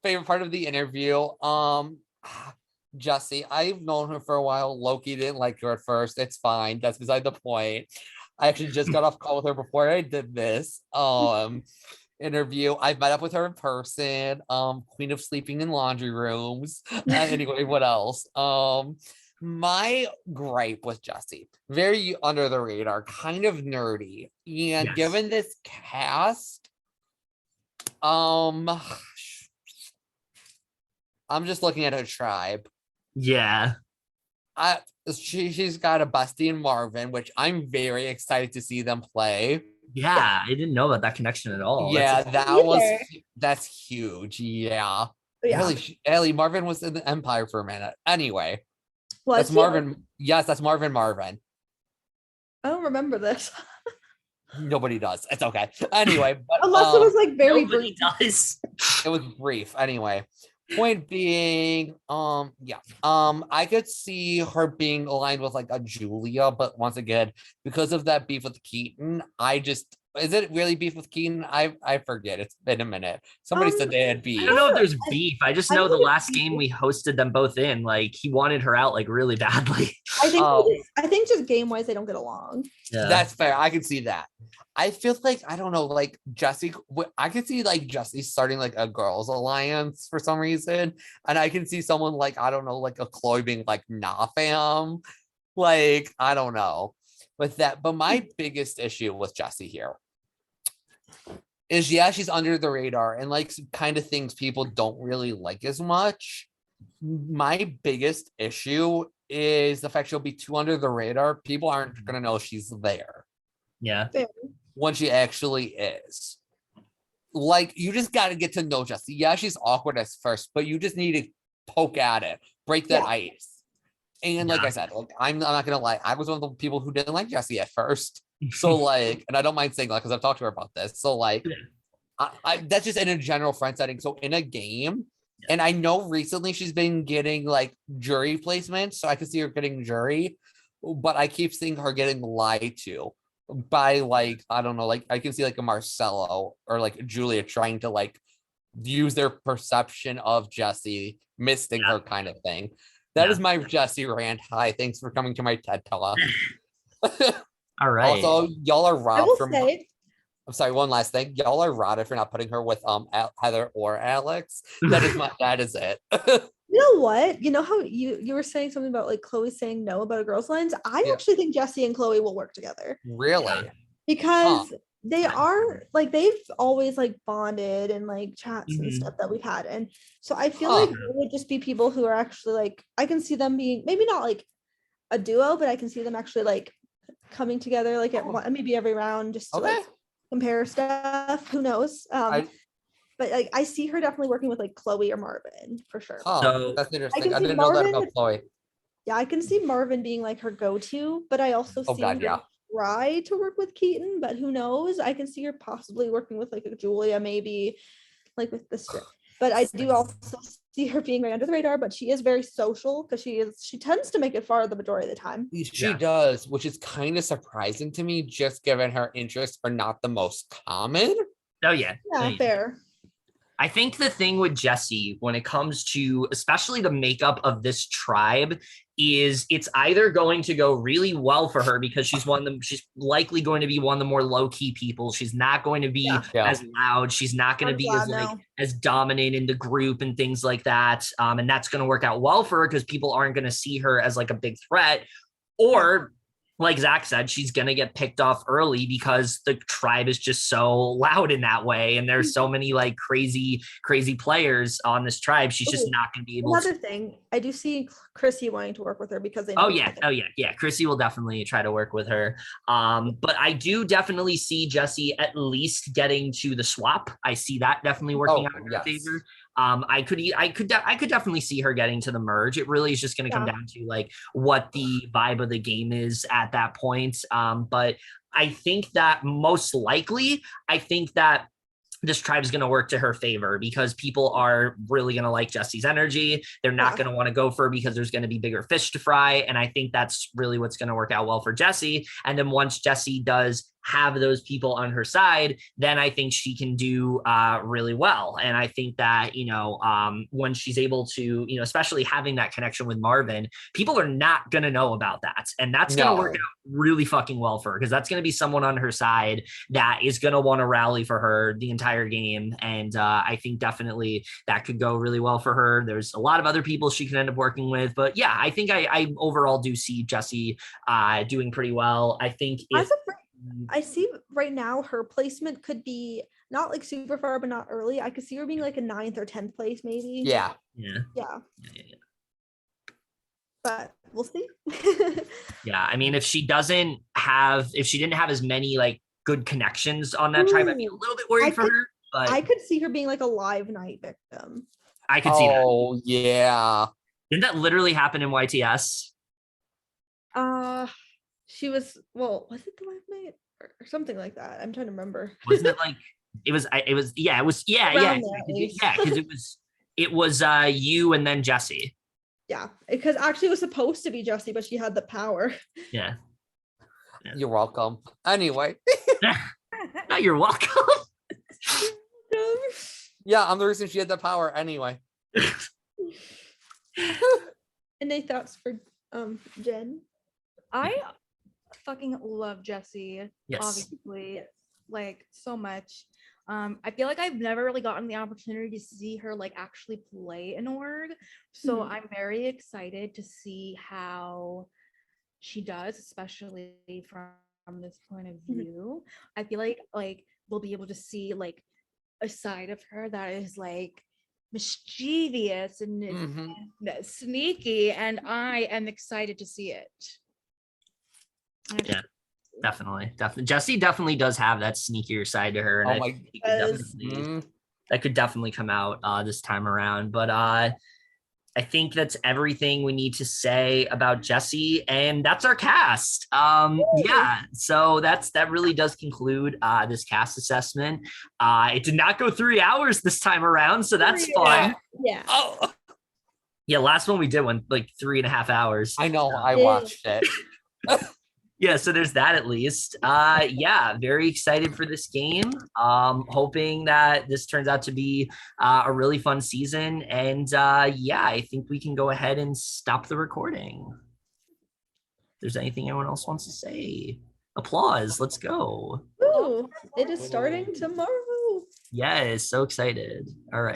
favorite part of the interview. Jessie, I've known her for a while. Loki didn't like her at first. It's fine. That's beside the point. I actually just got off call with her before I did this interview. I've met up with her in person. Queen of sleeping in laundry rooms. Anyway, what else? My gripe with Jessie, very under the radar, kind of nerdy. And Yes. given this cast, I'm just looking at her tribe. Yeah. She's got a bestie in Marvin, which I'm very excited to see them play. Yeah. I didn't know about that connection at all. Yeah, Either. that's huge. Yeah. Yeah. Ellie, Marvin was in the Empire for a minute. Anyway, Was that's he? Marvin. Yes, that's Marvin. I don't remember this. Nobody does. It's okay. Anyway, but Unless it was like very Nobody brief. does. it was brief. Anyway, point being, I could see her being aligned with like a Julia, but once again, because of that beef with Keaton, is it really beef with Keaton? I forget. It's been a minute. Somebody said they had beef. I don't know if there's beef. I just I know the think it's last beef. game we hosted them both in, like he wanted her out like really badly. I think Oh. I think just game wise they don't get along. Yeah. That's fair. I can see that. I feel like I don't know, like Jessie. I could see like Jessie starting like a girls' alliance for some reason, and I can see someone like I don't know, like a Chloe being like nah fam, like I don't know with that. But my biggest issue with Jessie here is she's under the radar and like kind of things people don't really like as much. My biggest issue is the fact she'll be too under the radar. People aren't gonna know she's there Yeah. when she actually is. Like, you just got to get to know Jessie. Yeah, she's awkward at first, but you just need to poke at it, break that Yeah. ice. And like Yeah. I said, like, I'm not gonna lie, I was one of the people who didn't like Jessie at first. So like, and I don't mind saying that because I've talked to her about this. So like, Yeah. I that's just in a general friend setting. So in a game, and I know recently she's been getting like jury placements, so I can see her getting jury, but I keep seeing her getting lied to by like I don't know, like I can see like a Marcelo or like Julia trying to like use their perception of Jessie, misting her kind of thing. That is my Jessie rant. Hi, thanks for coming to my TED Talk. All right. Also, y'all are I will robbed from. say I'm sorry, one last thing. Y'all are rotted for not putting her with Heather or Alex. That is it. You know what? You know how you were saying something about like Chloe saying no about a girls' lines? I Yeah. actually think Jesse and Chloe will work together Really? because they Yeah. are like they've always like bonded and like chats and Mhm. stuff that we've had. And so I feel Huh. like they would just be people who are actually like I can see them being maybe not like a duo, but I can see them actually like coming together like at maybe every round just to Okay. like compare stuff. Who knows? I But like I see her definitely working with like Chloe or Marvin for sure. So- that's interesting. can I see didn't know that Marvin- about Chloe. Yeah, I can see Marvin being like her go-to, but I also Oh see God, her yeah. try to work with Keaton, but who knows? I can see her possibly working with like a Julia, maybe like with this. But I do also see her being right under the radar, but she is very social because she tends to make it far the majority of the time. She Yeah. does, which is kind of surprising to me, just given her interests are not the most common. Oh yeah. Yeah, fair. I think the thing with Jessie when it comes to especially the makeup of this tribe is it's either going to go really well for her because she's likely going to be one of the more low-key people. She's not going to be Yeah. as loud. She's not going to I'm be glad as like now. as dominant in the group and things like that. And that's going to work out well for her because people aren't going to see her as like a big threat. Or like Zach said, she's going to get picked off early because the tribe is just so loud in that way. And there's so many like crazy players on this tribe. She's just Ooh, not going to be able Another to. thing, I do see Chrissy wanting to work with her because they Oh know yeah. each other. Oh yeah. Chrissy will definitely try to work with her. But I do definitely see Jessie at least getting to the swap. I see that definitely working out in her yes. favor. I could definitely see her getting to the merge. It really is just going to come Yeah. down to like what the vibe of the game is at that point. But I think that most likely, I think that this tribe is going to work to her favor because people are really going to like Jessie's energy. They're not Yeah. going to want to go for her because there's going to be bigger fish to fry. And I think that's really what's going to work out well for Jessie. And then once Jessie does have those people on her side, then I think she can do really well. And I think that, when she's able to, especially having that connection with Marvin, people are not going to know about that. And that's going to work No. out really fucking well for her because that's going to be someone on her side that is going to want to rally for her the entire game. And I think definitely that could go really well for her. There's a lot of other people she can end up working with. But yeah, I think I overall do see Jessie doing pretty well. I think if I see right now her placement could be not like super far, but not early. I could see her being like a 9th or 10th place, maybe. Yeah. Yeah. Yeah. But we'll see. Yeah, I mean, if she didn't have as many like good connections on that tribe, I'd be a Ooh, little bit worried I for could- her. But I could see her being like a live night victim. I could see that. Oh yeah. Didn't that literally happen in YTS? She was was it the live night or something like that? I'm trying to remember. Wasn't it like it was because Around there, at least. it was you and then Jessie. Yeah, because actually it was supposed to be Jessie, but she had the power. Yeah. You're welcome. Anyway. No, you're welcome. Yeah, I'm the reason she had the power anyway. Any thoughts for Jen? I fucking love Jessie. Yes. Obviously, like so much. I feel like I've never really gotten the opportunity to see her like actually play an org. So Mhm. I'm very excited to see how she does, especially from this point of Mhm. view. I feel like we'll be able to see like a side of her that is like mischievous and Mhm. sneaky, and I am excited to see it. Yeah. Definitely. Jessie definitely does have that sneakier side to her. And Oh I my- think that could definitely come out this time around. But I think that's everything we need to say about Jessie, and that's our cast. Yeah, so that really does conclude this cast assessment. It did not go 3 hours this time around, so that's fun. Yeah. Oh, Yeah, last one we did went like 3.5 hours. I know. So- I watched it. Yeah, so there's that at least. Yeah, very excited for this game. Hoping that this turns out to be a really fun season. And yeah, I think we can go ahead and stop the recording. If there's anything anyone else wants to say, applause. Let's go. Ooh, it is starting tomorrow. Yes, so excited. All right.